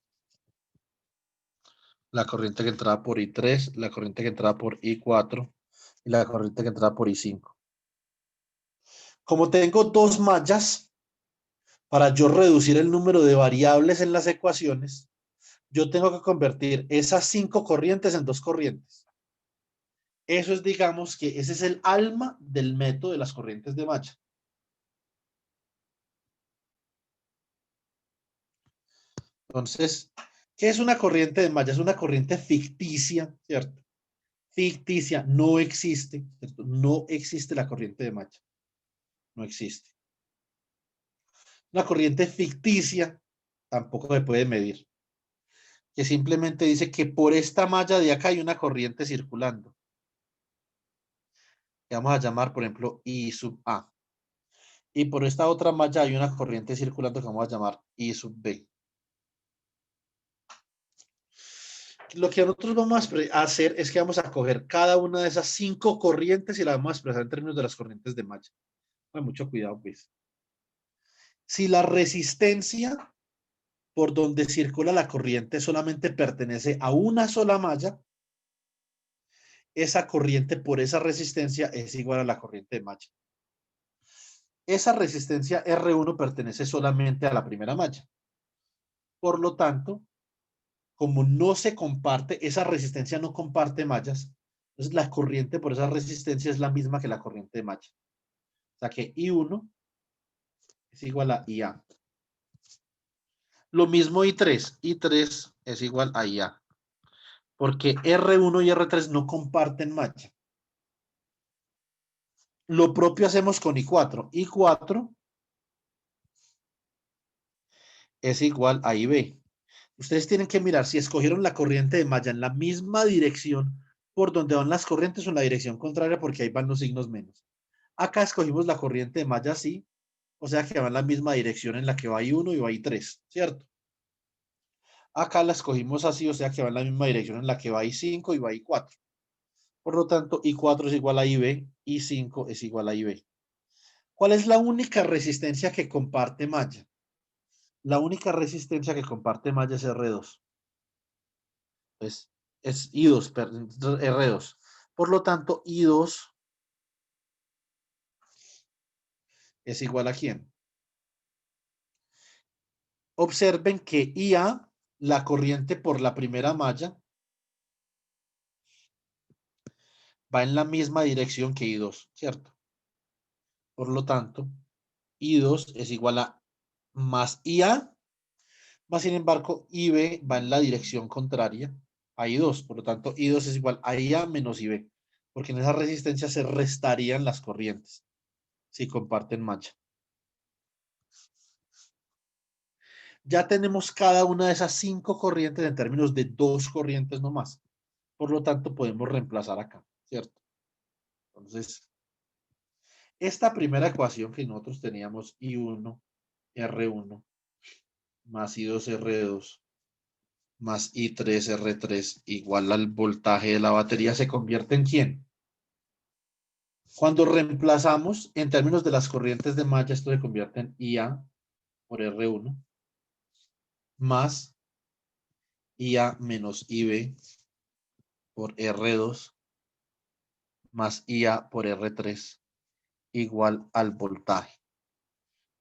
La corriente que entraba por I3. La corriente que entraba por I4. Y la corriente que entraba por I5. Como tengo dos mallas, para yo reducir el número de variables en las ecuaciones, yo tengo que convertir esas 5 corrientes en 2 corrientes. Eso es, digamos, que ese es el alma del método de las corrientes de malla. Entonces, ¿qué es una corriente de malla? Es una corriente ficticia, ¿cierto? Ficticia, no existe, ¿cierto? No existe la corriente de malla. No existe. Una corriente ficticia tampoco se puede medir. Que simplemente dice que por esta malla de acá hay una corriente circulando. Que vamos a llamar, por ejemplo, I sub A. Y por esta otra malla hay una corriente circulando que vamos a llamar I sub B. Lo que nosotros vamos a hacer es que vamos a coger cada una de esas 5 corrientes y la vamos a expresar en términos de las corrientes de malla. Con mucho cuidado, pues. Si la resistencia por donde circula la corriente solamente pertenece a una sola malla, esa corriente por esa resistencia es igual a la corriente de malla. Esa resistencia R1 pertenece solamente a la primera malla. Por lo tanto, como no se comparte, esa resistencia no comparte mallas, entonces la corriente por esa resistencia es la misma que la corriente de malla. O sea que I1 es igual a IA. Lo mismo I3. I3 es igual a IA. Porque R1 y R3 no comparten malla. Lo propio hacemos con I4. I4 es igual a IB. Ustedes tienen que mirar si escogieron la corriente de malla en la misma dirección por donde van las corrientes o en la dirección contraria, porque ahí van los signos menos. Acá escogimos la corriente de malla así, o sea que va en la misma dirección en la que va I1 y va I3, ¿cierto? Acá la escogimos así, o sea que va en la misma dirección en la que va I5 y va I4. Por lo tanto, I4 es igual a IB, I5 es igual a IB. ¿Cuál es la única resistencia que comparte malla? La única resistencia que comparte malla es R2. Pues es I2, R2. Por lo tanto, I2 es igual a ¿quién? Observen que IA, la corriente por la primera malla, va en la misma dirección que I2, ¿cierto? Por lo tanto, I2 es igual a más IA, más sin embargo, IB va en la dirección contraria a I2. Por lo tanto, I2 es igual a IA menos IB, porque en esa resistencia se restarían las corrientes si comparten malla. Ya tenemos cada una de esas 5 corrientes en términos de 2 corrientes nomás. Por lo tanto, podemos reemplazar acá, ¿cierto? Entonces, esta primera ecuación que nosotros teníamos I1, R1, más I2, R2, más I3, R3, igual al voltaje de la batería, ¿se convierte en quién? Cuando reemplazamos en términos de las corrientes de malla, esto se convierte en IA por R1, más IA menos IB por R2, más IA por R3, igual al voltaje.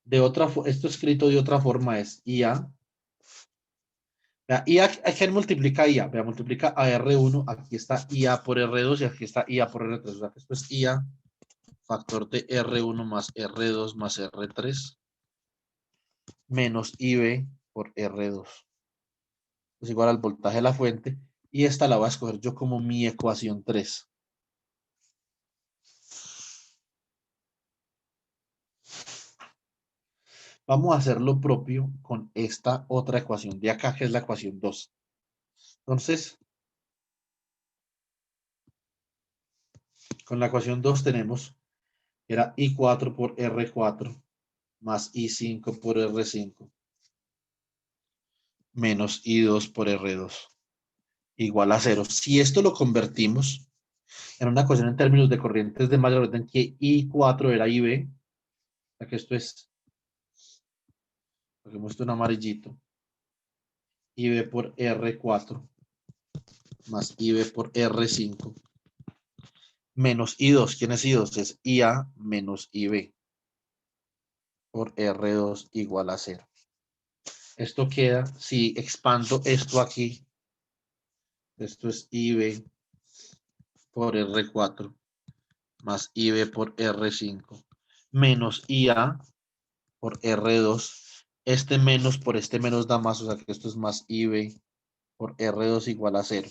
De otra esto escrito de otra forma es IA. Vea, IA, ¿quién multiplica IA? Vea, multiplica a R1, aquí está IA por R2 y aquí está IA por R3. O sea, que esto es IA, factor de R1 más R2 más R3, menos IB por R2. Es igual al voltaje de la fuente. Y esta la voy a escoger yo como mi ecuación 3. Vamos a hacer lo propio con esta otra ecuación de acá, que es la ecuación 2. Entonces, con la ecuación 2 tenemos, era I4 por R4 más I5 por R5 menos I2 por R2 igual a 0. Si esto lo convertimos en una ecuación en términos de corrientes de mayor orden, que I4 era IB, o sea que esto es, porque esto en amarillito, IB por R4 más IB por R5 menos I2. ¿Quién es I2? Es IA menos IB por R2 igual a 0. Esto queda, si expando esto aquí, esto es IB por R4 más IB por R5 menos IA por R2. Este menos por este menos da más, o sea que esto es más IB por R2 igual a 0.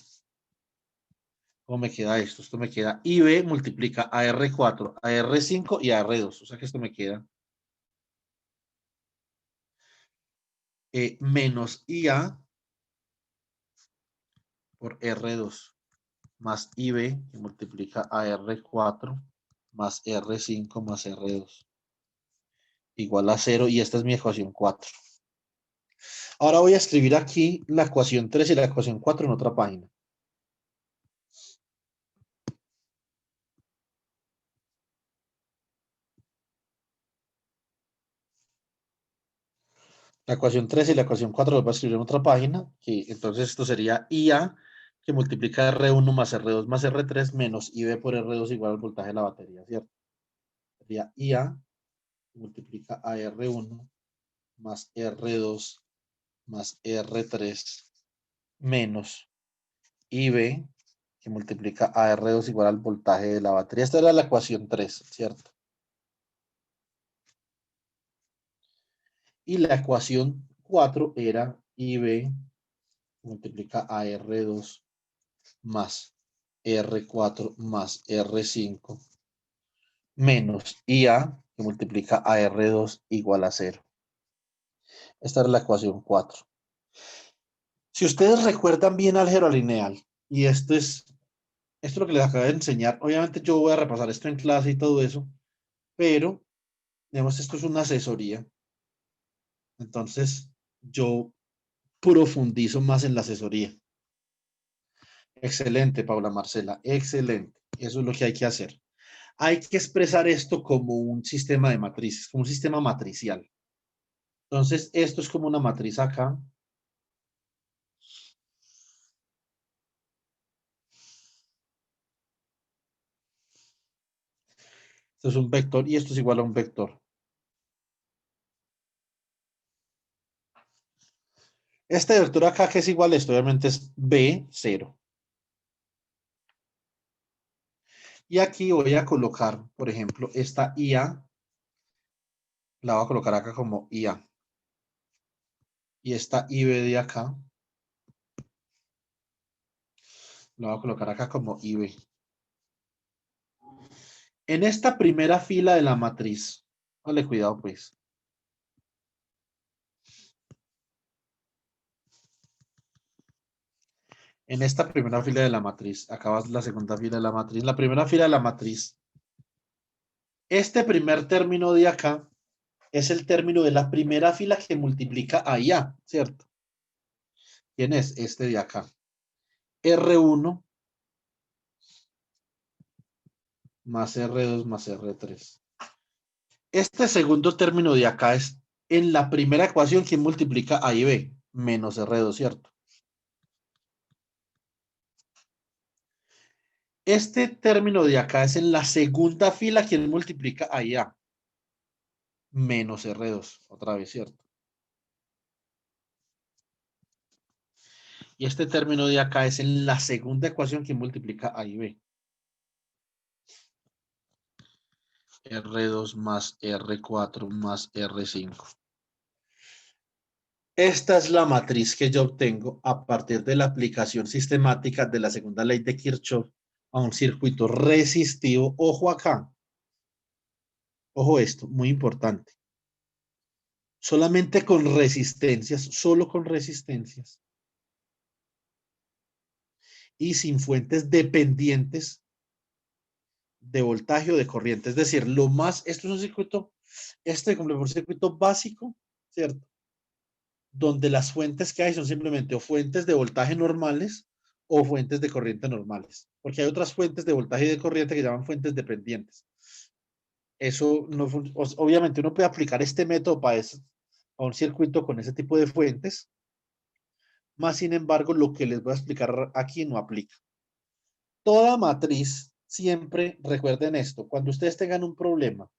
¿Cómo me queda esto? Esto me queda IB multiplica a R4, a R5 y a R2. O sea que esto me queda menos IA por R2 más IB que multiplica a R4 más R5 más R2 igual a 0 y esta es mi ecuación 4. Ahora voy a escribir aquí la ecuación 3 y la ecuación 4 en otra página. La ecuación 3 y la ecuación 4 lo voy a escribir en otra página. Que entonces esto sería IA que multiplica R1 más R2 más R3 menos IB por R2 igual al voltaje de la batería, ¿cierto? Sería IA que multiplica a R1 más R2 más R3 menos IB que multiplica a R2 igual al voltaje de la batería. Esta era la ecuación 3, ¿cierto? Y la ecuación 4 era IB multiplica a R2 más R4 más R5 menos IA que multiplica a R2 igual a 0. Esta es la ecuación 4. Si ustedes recuerdan bien álgebra lineal, y esto es lo que les acabo de enseñar, obviamente yo voy a repasar esto en clase y todo eso, pero, digamos, esto es una asesoría. Entonces, yo profundizo más en la asesoría. Excelente, Paula Marcela, excelente. Eso es lo que hay que hacer. Hay que expresar esto como un sistema de matrices, como un sistema matricial. Entonces, esto es como una matriz acá. Esto es un vector y esto es igual a un vector. Este vector acá que es igual a esto, obviamente es B0. Y aquí voy a colocar, por ejemplo, esta IA, la voy a colocar acá como IA. Y esta IB de acá, la voy a colocar acá como IB. En esta primera fila de la matriz, dale cuidado pues. En esta primera fila de la matriz, acá va la segunda fila de la matriz, la primera fila de la matriz. Este primer término de acá es el término de la primera fila que multiplica a IA, ¿cierto? ¿Quién es? Este de acá. R1 más R2 más R3. Este segundo término de acá es en la primera ecuación que multiplica A y B, menos R2, ¿cierto? Este término de acá es en la segunda fila quien multiplica A y A, menos R2, otra vez, ¿cierto? Y este término de acá es en la segunda ecuación que multiplica A y B. R2 más R4 más R5. Esta es la matriz que yo obtengo a partir de la aplicación sistemática de la segunda ley de Kirchhoff a un circuito resistivo. Ojo acá. Ojo esto, muy importante. Solamente con resistencias, solo con resistencias. Y sin fuentes dependientes de voltaje o de corriente. Es decir, esto es un circuito, como un circuito básico, ¿cierto? Donde las fuentes que hay son simplemente o fuentes de voltaje normales o fuentes de corriente normales. Porque hay otras fuentes de voltaje y de corriente que llaman fuentes dependientes. Eso no, obviamente uno puede aplicar este método para a un circuito con ese tipo de fuentes, más sin embargo lo que les voy a explicar aquí no aplica. Toda matriz, siempre recuerden esto, cuando ustedes tengan un problema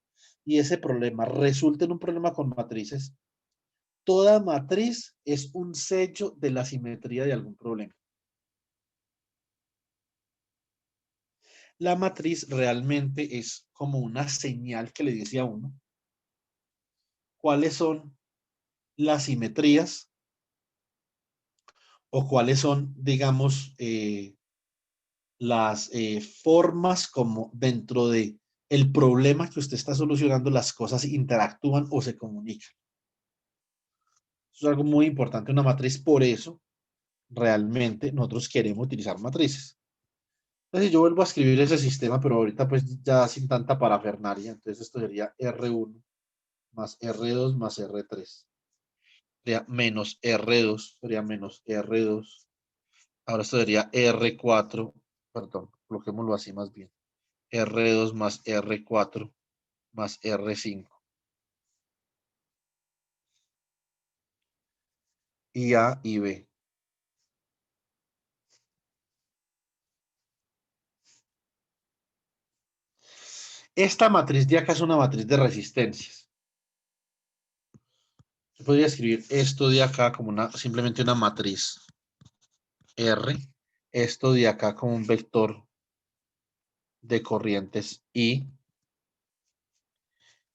y ese problema resulte en un problema con matrices, toda matriz es un sello de la simetría de algún problema. La matriz realmente es como una señal que le dice a uno cuáles son las simetrías o cuáles son, digamos, las formas como dentro de el problema que usted está solucionando las cosas interactúan o se comunican. Eso es algo muy importante, una matriz, por eso realmente nosotros queremos utilizar matrices. Entonces yo vuelvo a escribir ese sistema, pero ahorita pues ya sin tanta parafernalia. Entonces esto sería R1 más R2 más R3. Sería menos R2, sería menos R2. Ahora esto sería R4, perdón, coloquémoslo así más bien. R2 más R4 más R5. y A y B. Esta matriz de acá es una matriz de resistencias. Yo podría escribir esto de acá como simplemente una matriz R, esto de acá como un vector de corrientes I,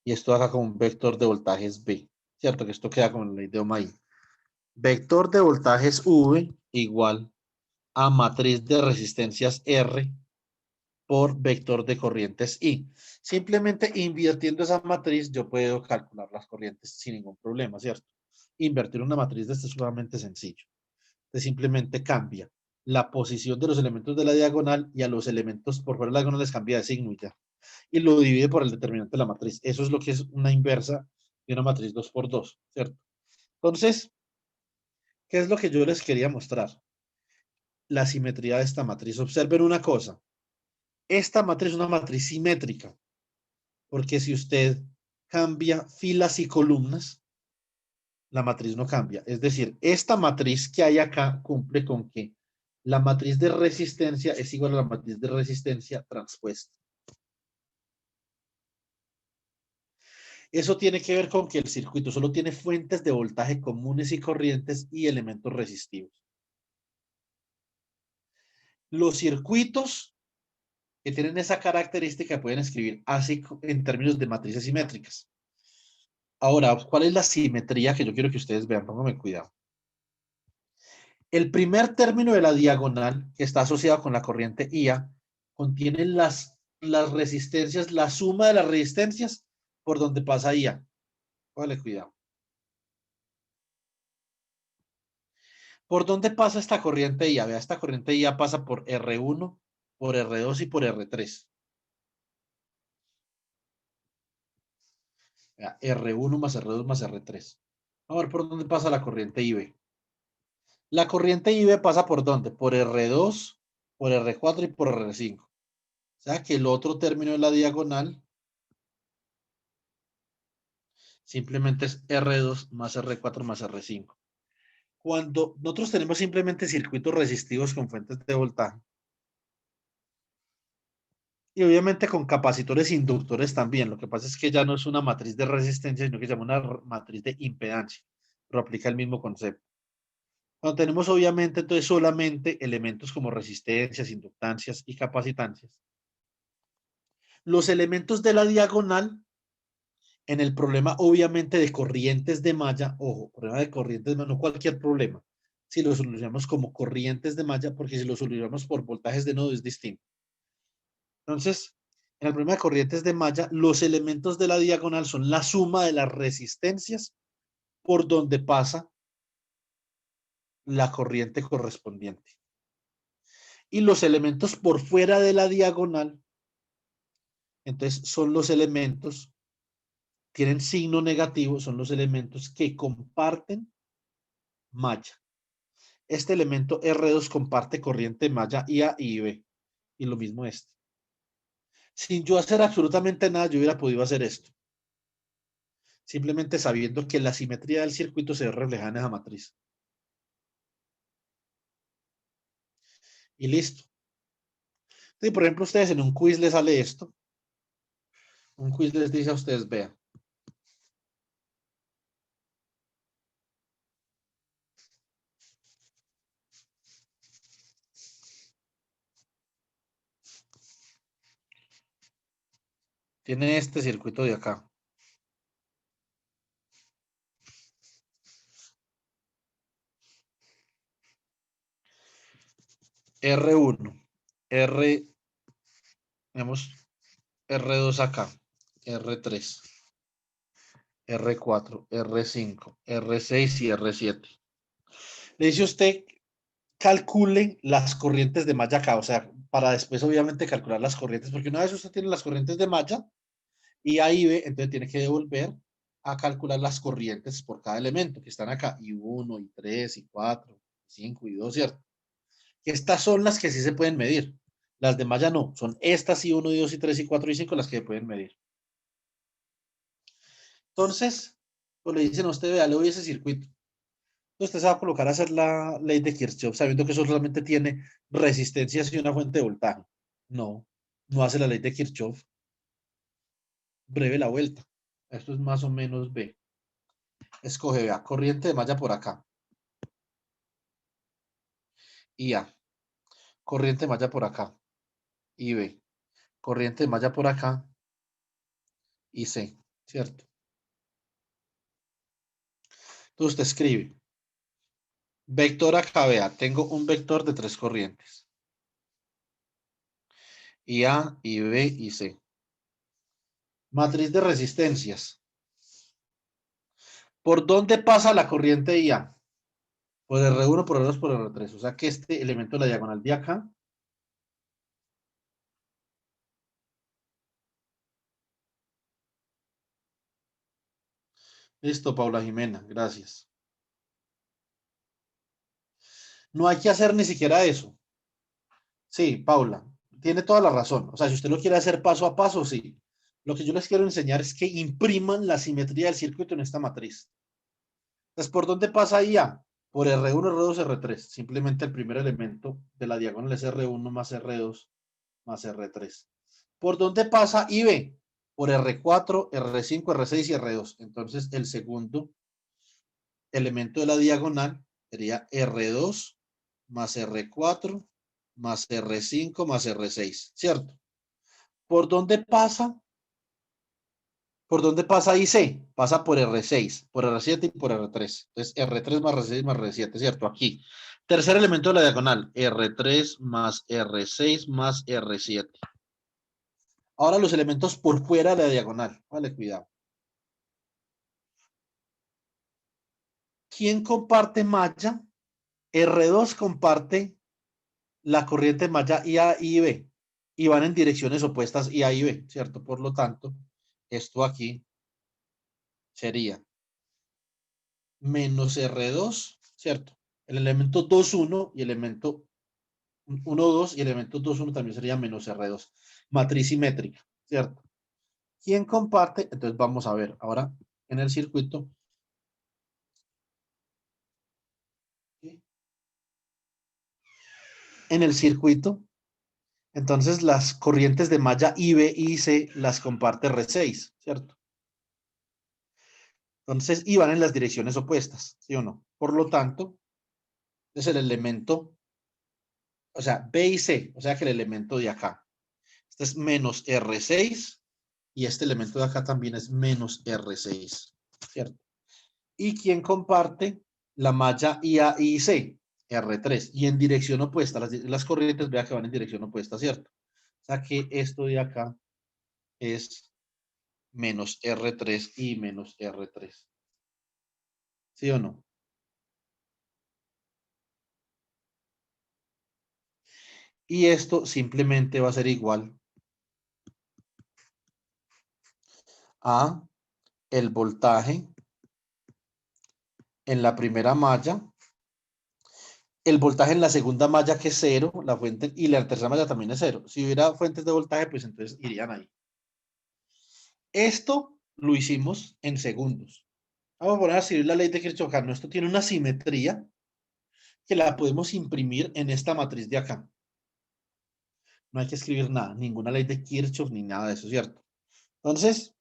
y esto de acá como un vector de voltajes B, ¿cierto? Que esto queda como el idioma I. Vector de voltajes V igual a matriz de resistencias R por vector de corrientes I. Simplemente invirtiendo esa matriz yo puedo calcular las corrientes sin ningún problema, ¿cierto? Invertir una matriz de este es sumamente sencillo. Entonces simplemente cambia la posición de los elementos de la diagonal y a los elementos por fuera de la diagonal les cambia de signo y ya. Y lo divide por el determinante de la matriz. Eso es lo que es una inversa de una matriz 2×2, ¿cierto? Entonces, ¿qué es lo que yo les quería mostrar? La simetría de esta matriz. Observen una cosa. Esta matriz es una matriz simétrica, porque si usted cambia filas y columnas, la matriz no cambia. Es decir, esta matriz que hay acá cumple con que la matriz de resistencia es igual a la matriz de resistencia transpuesta. Eso tiene que ver con que el circuito solo tiene fuentes de voltaje comunes y corrientes y elementos resistivos. Los circuitos que tienen esa característica pueden escribir así en términos de matrices simétricas. Ahora, ¿cuál es la simetría que yo quiero que ustedes vean? Pónganme cuidado. El primer término de la diagonal, que está asociado con la corriente IA, contiene las resistencias, la suma de las resistencias por donde pasa IA. Póngale cuidado. ¿Por dónde pasa esta corriente IA? Vea, esta corriente IA pasa por R1, por R2 y por R3. Vea, R1 más R2 más R3. Vamos a ver por dónde pasa la corriente IB. La corriente IB pasa por dónde? Por R2, por R4 y por R5. O sea que el otro término de la diagonal simplemente es R2 más R4 más R5. Cuando nosotros tenemos simplemente circuitos resistivos con fuentes de voltaje, y obviamente con capacitores e inductores también. Lo que pasa es que ya no es una matriz de resistencia, sino que se llama una matriz de impedancia. Pero aplica el mismo concepto. Cuando tenemos obviamente entonces solamente elementos como resistencias, inductancias y capacitancias. Los elementos de la diagonal, en el problema obviamente de corrientes de malla, ojo, problema de corrientes de malla, no cualquier problema. Si lo solucionamos como corrientes de malla, porque si lo solucionamos por voltajes de nodo es distinto. Entonces, en el problema de corrientes de malla, los elementos de la diagonal son la suma de las resistencias por donde pasa la corriente correspondiente. Y los elementos por fuera de la diagonal, entonces son los elementos, tienen signo negativo, son los elementos que comparten malla. Este elemento R2 comparte corriente malla IA y IB. Y lo mismo este. Sin yo hacer absolutamente nada, yo hubiera podido hacer esto. Simplemente sabiendo que la simetría del circuito se ve reflejada en esa matriz. Y listo. Entonces, por ejemplo, ustedes en un quiz les sale esto. Un quiz les dice a ustedes, vean. Tiene este circuito de acá. R1, vemos R2 acá, R3, R4, R5, R6 y R7. Le dice usted, calculen las corrientes de malla acá, o sea, para después obviamente calcular las corrientes, porque una vez usted tiene las corrientes de malla y ahí ve, entonces tiene que devolver a calcular las corrientes por cada elemento que están acá, y 1, y 3, y 4, 5 y 2, ¿cierto? Estas son las que sí se pueden medir. Las de malla no. Son estas y 1, y 2, y 3, y 4, y 5 las que se pueden medir. Entonces, pues le dicen a usted, vea, le doy ese circuito. Entonces usted se va a colocar a hacer la ley de Kirchhoff sabiendo que eso solamente tiene resistencias y una fuente de voltaje. No, no hace la ley de Kirchhoff. Breve la vuelta. Esto es más o menos B. Escoge, vea, corriente de malla por acá. Y A. Corriente de malla por acá. Y B. Corriente de malla por acá. Y C. ¿Cierto? Entonces usted escribe. Vector acá, vea, tengo un vector de 3 corrientes. Y A, y B, y C. Matriz de resistencias. ¿Por dónde pasa la corriente IA? Por R1, por R2, por R3. O sea que este elemento de la diagonal de acá listo, Paula Jimena, gracias. No hay que hacer ni siquiera eso. Sí, Paula, tiene toda la razón. O sea, si usted lo quiere hacer paso a paso, sí. Lo que yo les quiero enseñar es que impriman la simetría del circuito en esta matriz. Entonces, ¿por dónde pasa IA? Por R1, R2, R3. Simplemente el primer elemento de la diagonal es R1 más R2 más R3. ¿Por dónde pasa IB? Por R4, R5, R6 y R2. Entonces, el segundo elemento de la diagonal sería R2 más R4 más R5 más R6, ¿cierto? ¿Por dónde pasa? ¿Por dónde pasa IC? Pasa por R6, por R7 y por R3. Entonces, R3 más R6 más R7, ¿cierto? Aquí. Tercer elemento de la diagonal, R3 más R6 más R7. Ahora los elementos por fuera de la diagonal. Vale, cuidado. ¿Quién comparte malla? R2 comparte la corriente malla IA y B. Y van en direcciones opuestas IA y B, ¿cierto? Por lo tanto, esto aquí sería menos R2, ¿cierto? El elemento 2, 1 y el elemento 1, 2 y el elemento 2, 1 también sería menos R2. Matriz simétrica, ¿cierto? ¿Quién comparte? Entonces vamos a ver ahora en el circuito. En el circuito, entonces las corrientes de malla IB y IC las comparte R6, ¿cierto? Entonces, y van en las direcciones opuestas, ¿sí o no? Por lo tanto, es el elemento, o sea, B y C, o sea que el elemento de acá. Este es menos R6 y este elemento de acá también es menos R6, ¿cierto? ¿Y quién comparte la malla IA y IC? R3. Y en dirección opuesta, las corrientes, vea que van en dirección opuesta, ¿cierto? O sea que esto de acá es menos R3 y menos R3. ¿Sí o no? Y esto simplemente va a ser igual a el voltaje en la primera malla, el voltaje en la segunda malla que es 0, la fuente, y la tercera malla también es 0. Si hubiera fuentes de voltaje, pues entonces irían ahí. Esto lo hicimos en segundos. Vamos a poner a escribir la ley de Kirchhoff. Esto tiene una simetría que la podemos imprimir en esta matriz de acá. No hay que escribir nada, ninguna ley de Kirchhoff ni nada de eso, ¿cierto? Entonces,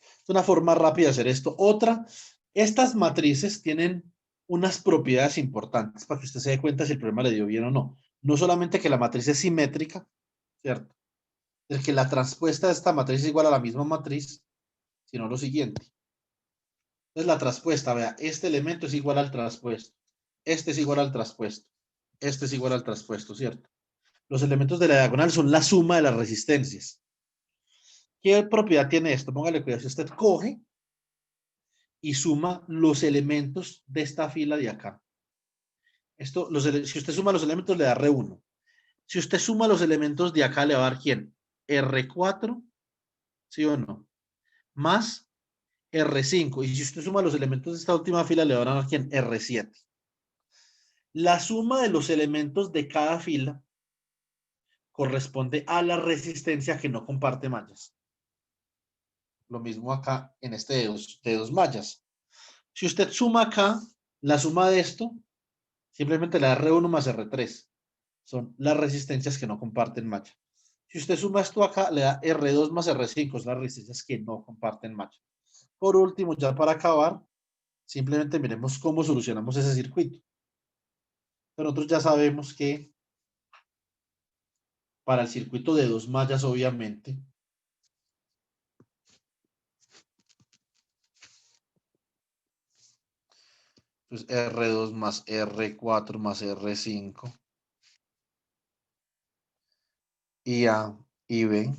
es una forma rápida de hacer esto. Otra, estas matrices tienen unas propiedades importantes para que usted se dé cuenta si el problema le dio bien o no. No solamente que la matriz es simétrica, ¿cierto? Es que la transpuesta de esta matriz es igual a la misma matriz, sino lo siguiente. Entonces la transpuesta, vea, este elemento es igual al traspuesto. Este es igual al traspuesto. Este es igual al traspuesto, ¿cierto? Los elementos de la diagonal son la suma de las resistencias. ¿Qué propiedad tiene esto? Póngale cuidado. Si usted coge y suma los elementos de esta fila de acá. Esto, si usted suma los elementos, le da R1. Si usted suma los elementos de acá, le va a dar ¿quién? R4, ¿sí o no? Más R5. Y si usted suma los elementos de esta última fila, le van a dar ¿quién? R7. La suma de los elementos de cada fila corresponde a la resistencia que no comparte mallas. Lo mismo acá en este de dos mallas. Si usted suma acá, La suma de esto, simplemente la R1 más R3, son las resistencias que no comparten malla. Si usted suma esto acá, le da R2 más R5, son las resistencias que no comparten malla. Por último, ya para acabar, simplemente miremos cómo solucionamos ese circuito. Pero nosotros ya sabemos que para el circuito de 2 mallas, obviamente, pues R2 más R4 más R5 y A y B,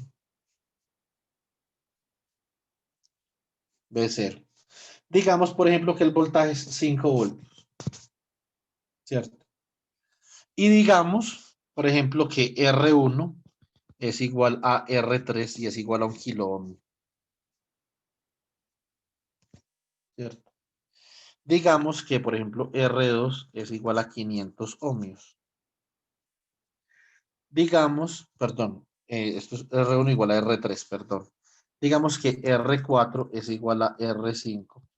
B0. Digamos, por ejemplo, que el voltaje es 5 voltios, ¿cierto? Y digamos, por ejemplo, que R1 es igual a R3 y es igual a 1 kilo ohm, ¿cierto? Digamos que, por ejemplo, R2 es igual a 500 ohmios. Digamos, perdón, esto es R1 igual a R3, perdón. Digamos que R4 es igual a R5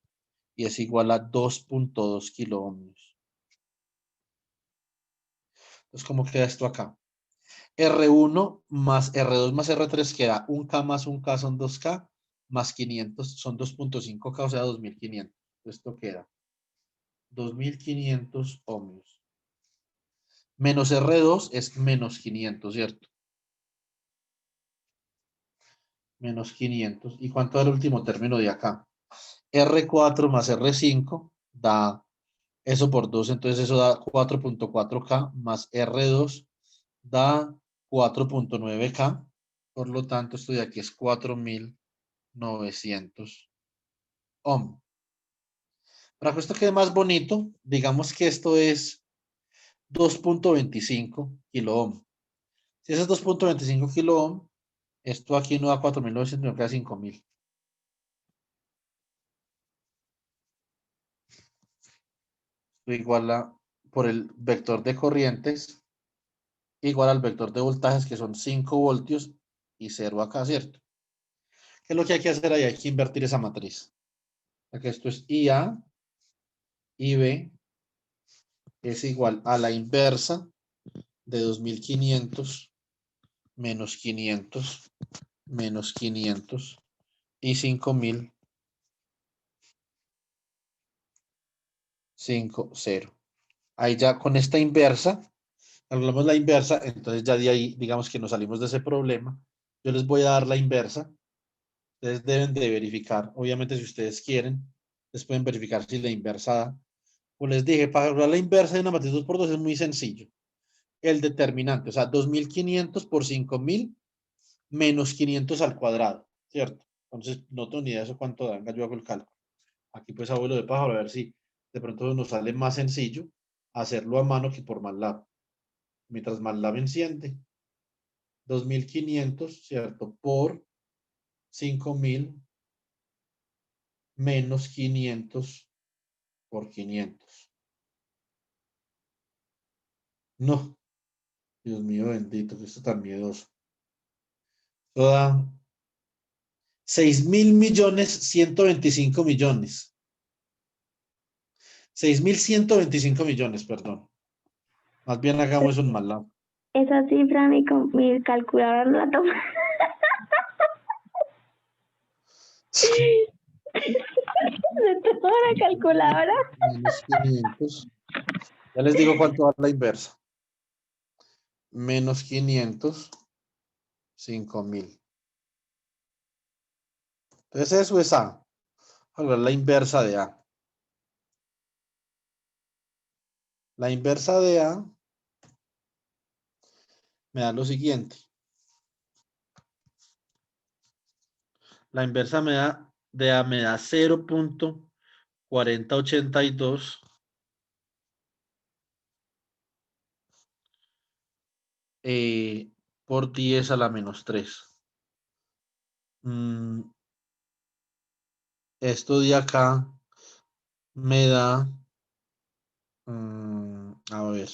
y es igual a 2.2 kilo ohmios. Entonces, ¿cómo queda esto acá? R1 más R2 más R3 queda 1K más 1K son 2K más 500 son 2.5K, o sea, 2500. Esto queda 2500 ohmios. Menos R2 es menos 500, ¿cierto? Menos 500. ¿Y cuánto da el último término de acá? R4 más R5 da eso por 2, entonces eso da 4.4K más R2 da 4.9K. Por lo tanto, esto de aquí es 4900 ohm. Para que esto quede más bonito, digamos que esto es 2.25 kilo ohm. Si ese es 2.25 kilo ohm, esto aquí no da 4900, no queda 5000. Esto igual a, por el vector de corrientes, igual al vector de voltajes, que son 5 voltios y 0 acá, ¿cierto? ¿Qué es lo que hay que hacer ahí? Hay que invertir esa matriz. Aquí esto es IA, IB es igual a la inversa de 2500 menos 500 menos 500 y 5000, 5, 0. Ahí ya con esta inversa, hablamos la inversa, entonces ya de ahí, digamos que nos salimos de ese problema. Yo les voy a dar la inversa. Ustedes deben de verificar, obviamente si ustedes quieren, les pueden verificar si la inversa da. Como les dije, para calcular la inversa de una matriz 2 por 2 es muy sencillo. El determinante, o sea, 2500 por 5000 menos 500 al cuadrado, ¿cierto? Entonces, no tengo ni idea de eso cuánto da. Venga, yo hago el cálculo. Aquí pues abuelo de pájaro, a ver si de pronto nos sale más sencillo hacerlo a mano que por MATLAB. Mientras MATLAB enciende, 2500, ¿cierto? Por 5000 menos 500 por 500. No, Dios mío bendito, que esto es tan miedoso. Esto da 6.125.000.000. 6.125.000.000, perdón. Más bien hagamos eso en MATLAB. Esa cifra mi calculadora no la toma. ¿Se toma la calculadora? Menos 500. Ya les digo cuánto da la inversa. Menos 500, 5000. Entonces eso es A. Ahora la inversa de A. La inversa de A me da lo siguiente. La inversa de A me da 0.4082 por 10 a la menos 3. Esto de acá me da, a ver,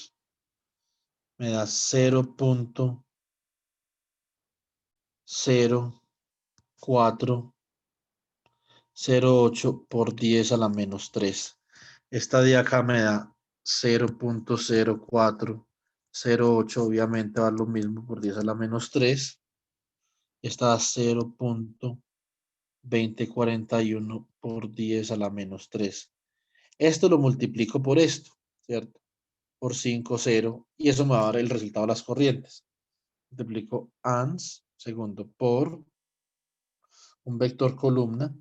me da 0.0408 por 10 a la menos 3. Esta de acá me da 0.0408, obviamente va lo mismo por 10 a la menos 3. Esta da 0.2041 por 10 a la menos 3. Esto lo multiplico por esto, ¿cierto? Por 5, 0, y eso me va a dar el resultado de las corrientes. Multiplico ans, segundo, por un vector columna.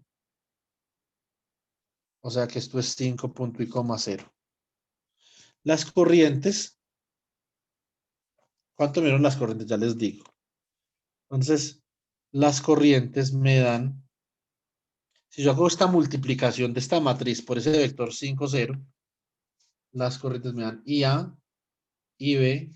O sea que esto es 5 punto y coma 0. Las corrientes, ¿cuánto me dieron las corrientes? Ya les digo. Entonces, las corrientes me dan, si yo hago esta multiplicación de esta matriz por ese vector 5, 0, las corrientes me dan IA, IB,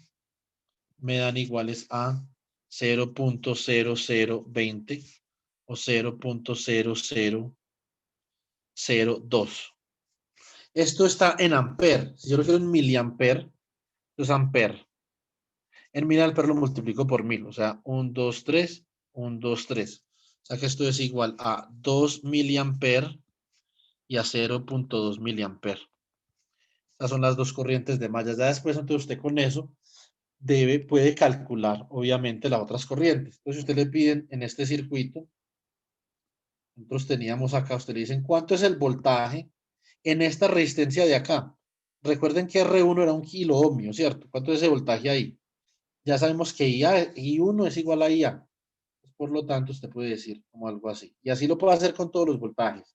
me dan iguales a 0.0020 o 0.0002. Esto está en amper. Si yo lo quiero en miliamper, esto es amper. En miliamper lo multiplico por 1000, o sea, 1, 2, 3, 1, 2, 3. O sea que esto es igual a 2 miliamper y a 0.2 miliamper. Estas son las dos corrientes de mallas. Ya después, entonces usted con eso puede calcular, obviamente, las otras corrientes. Entonces, usted le piden en este circuito, nosotros teníamos acá, usted le dicen, ¿cuánto es el voltaje en esta resistencia de acá? Recuerden que R1 era 1 kilo ohmio, ¿cierto? ¿Cuánto es ese voltaje ahí? Ya sabemos que I1 es igual a IA. Por lo tanto, usted puede decir como algo así. Y así lo puede hacer con todos los voltajes.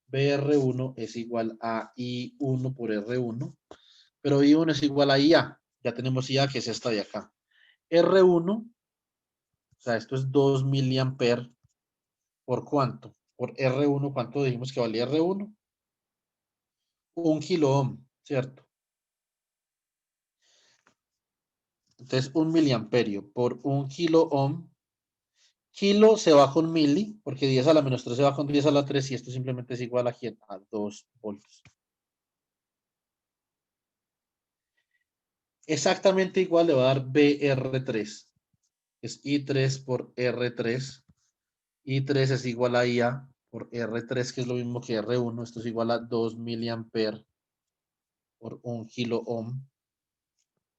BR1 es igual a I1 por R1, pero I1 es igual a IA. Ya tenemos IA, que es esta de acá. R1, o sea, esto es 2 miliamper por ¿cuánto? Por R1, ¿cuánto dijimos que valía R1? 1 kilo ohm, ¿cierto? Entonces, 1 miliamperio por 1 kilo ohm. Kilo se va con mili, porque 10 a la menos 3 se va con 10 a la 3, y esto simplemente es igual a 2 voltios. Exactamente igual le va a dar BR3. Es I3 por R3. I3 es igual a IA por R3, que es lo mismo que R1. Esto es igual a 2 miliamper por 1 kilo ohm.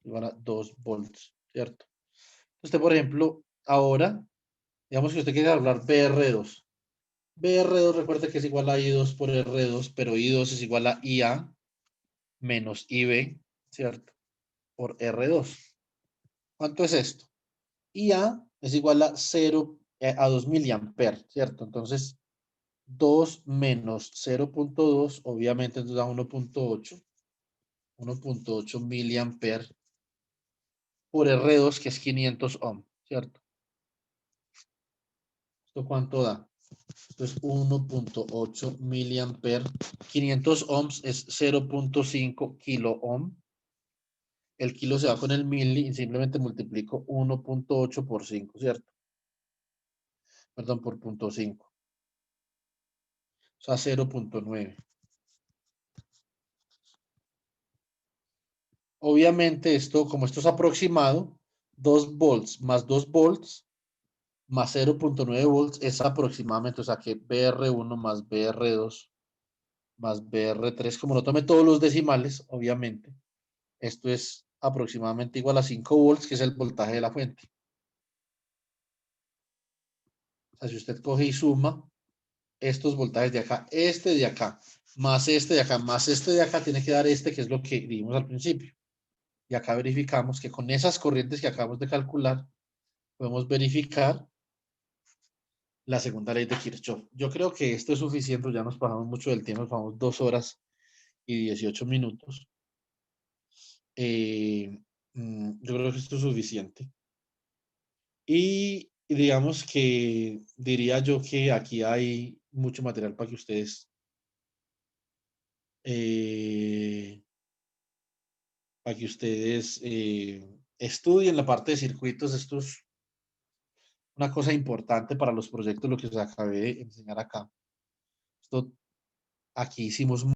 Igual a 2 volts, ¿cierto? Usted, por ejemplo, ahora, digamos que usted quiere hablar BR2. BR2, recuerde que es igual a I2 por R2, pero I2 es igual a IA menos IB, ¿cierto? Por R2. ¿Cuánto es esto? IA es igual a 0 a 2 miliamper, ¿cierto? Entonces, 2 menos 0.2, obviamente nos da 1.8. 1.8 miliamper por R2, que es 500 ohm, ¿cierto? ¿Esto cuánto da? Esto es 1.8 miliamper. 500 ohms es 0.5 kilo ohm. El kilo se va con el mili y simplemente multiplico 1.8 por 5, ¿cierto? Perdón, por 0.5. O sea, 0.9. Obviamente esto, como esto es aproximado, 2 volts más 2 volts más 0.9 volts es aproximadamente, o sea que BR1 más BR2 más BR3, como no tome todos los decimales, obviamente, esto es aproximadamente igual a 5 volts, que es el voltaje de la fuente. O sea, si usted coge y suma estos voltajes de acá, este de acá, más este de acá, más este de acá, tiene que dar este, que es lo que vimos al principio. Y acá verificamos que con esas corrientes que acabamos de calcular, podemos verificar la segunda ley de Kirchhoff. Yo creo que esto es suficiente, ya nos pasamos mucho del tiempo, nos pasamos 2 horas y 18 minutos. Yo creo que esto es suficiente. Y digamos que diría yo que aquí hay mucho material para que ustedes estudien la parte de circuitos. Esto es una cosa importante para los proyectos, lo que os acabé de enseñar acá. Esto, aquí hicimos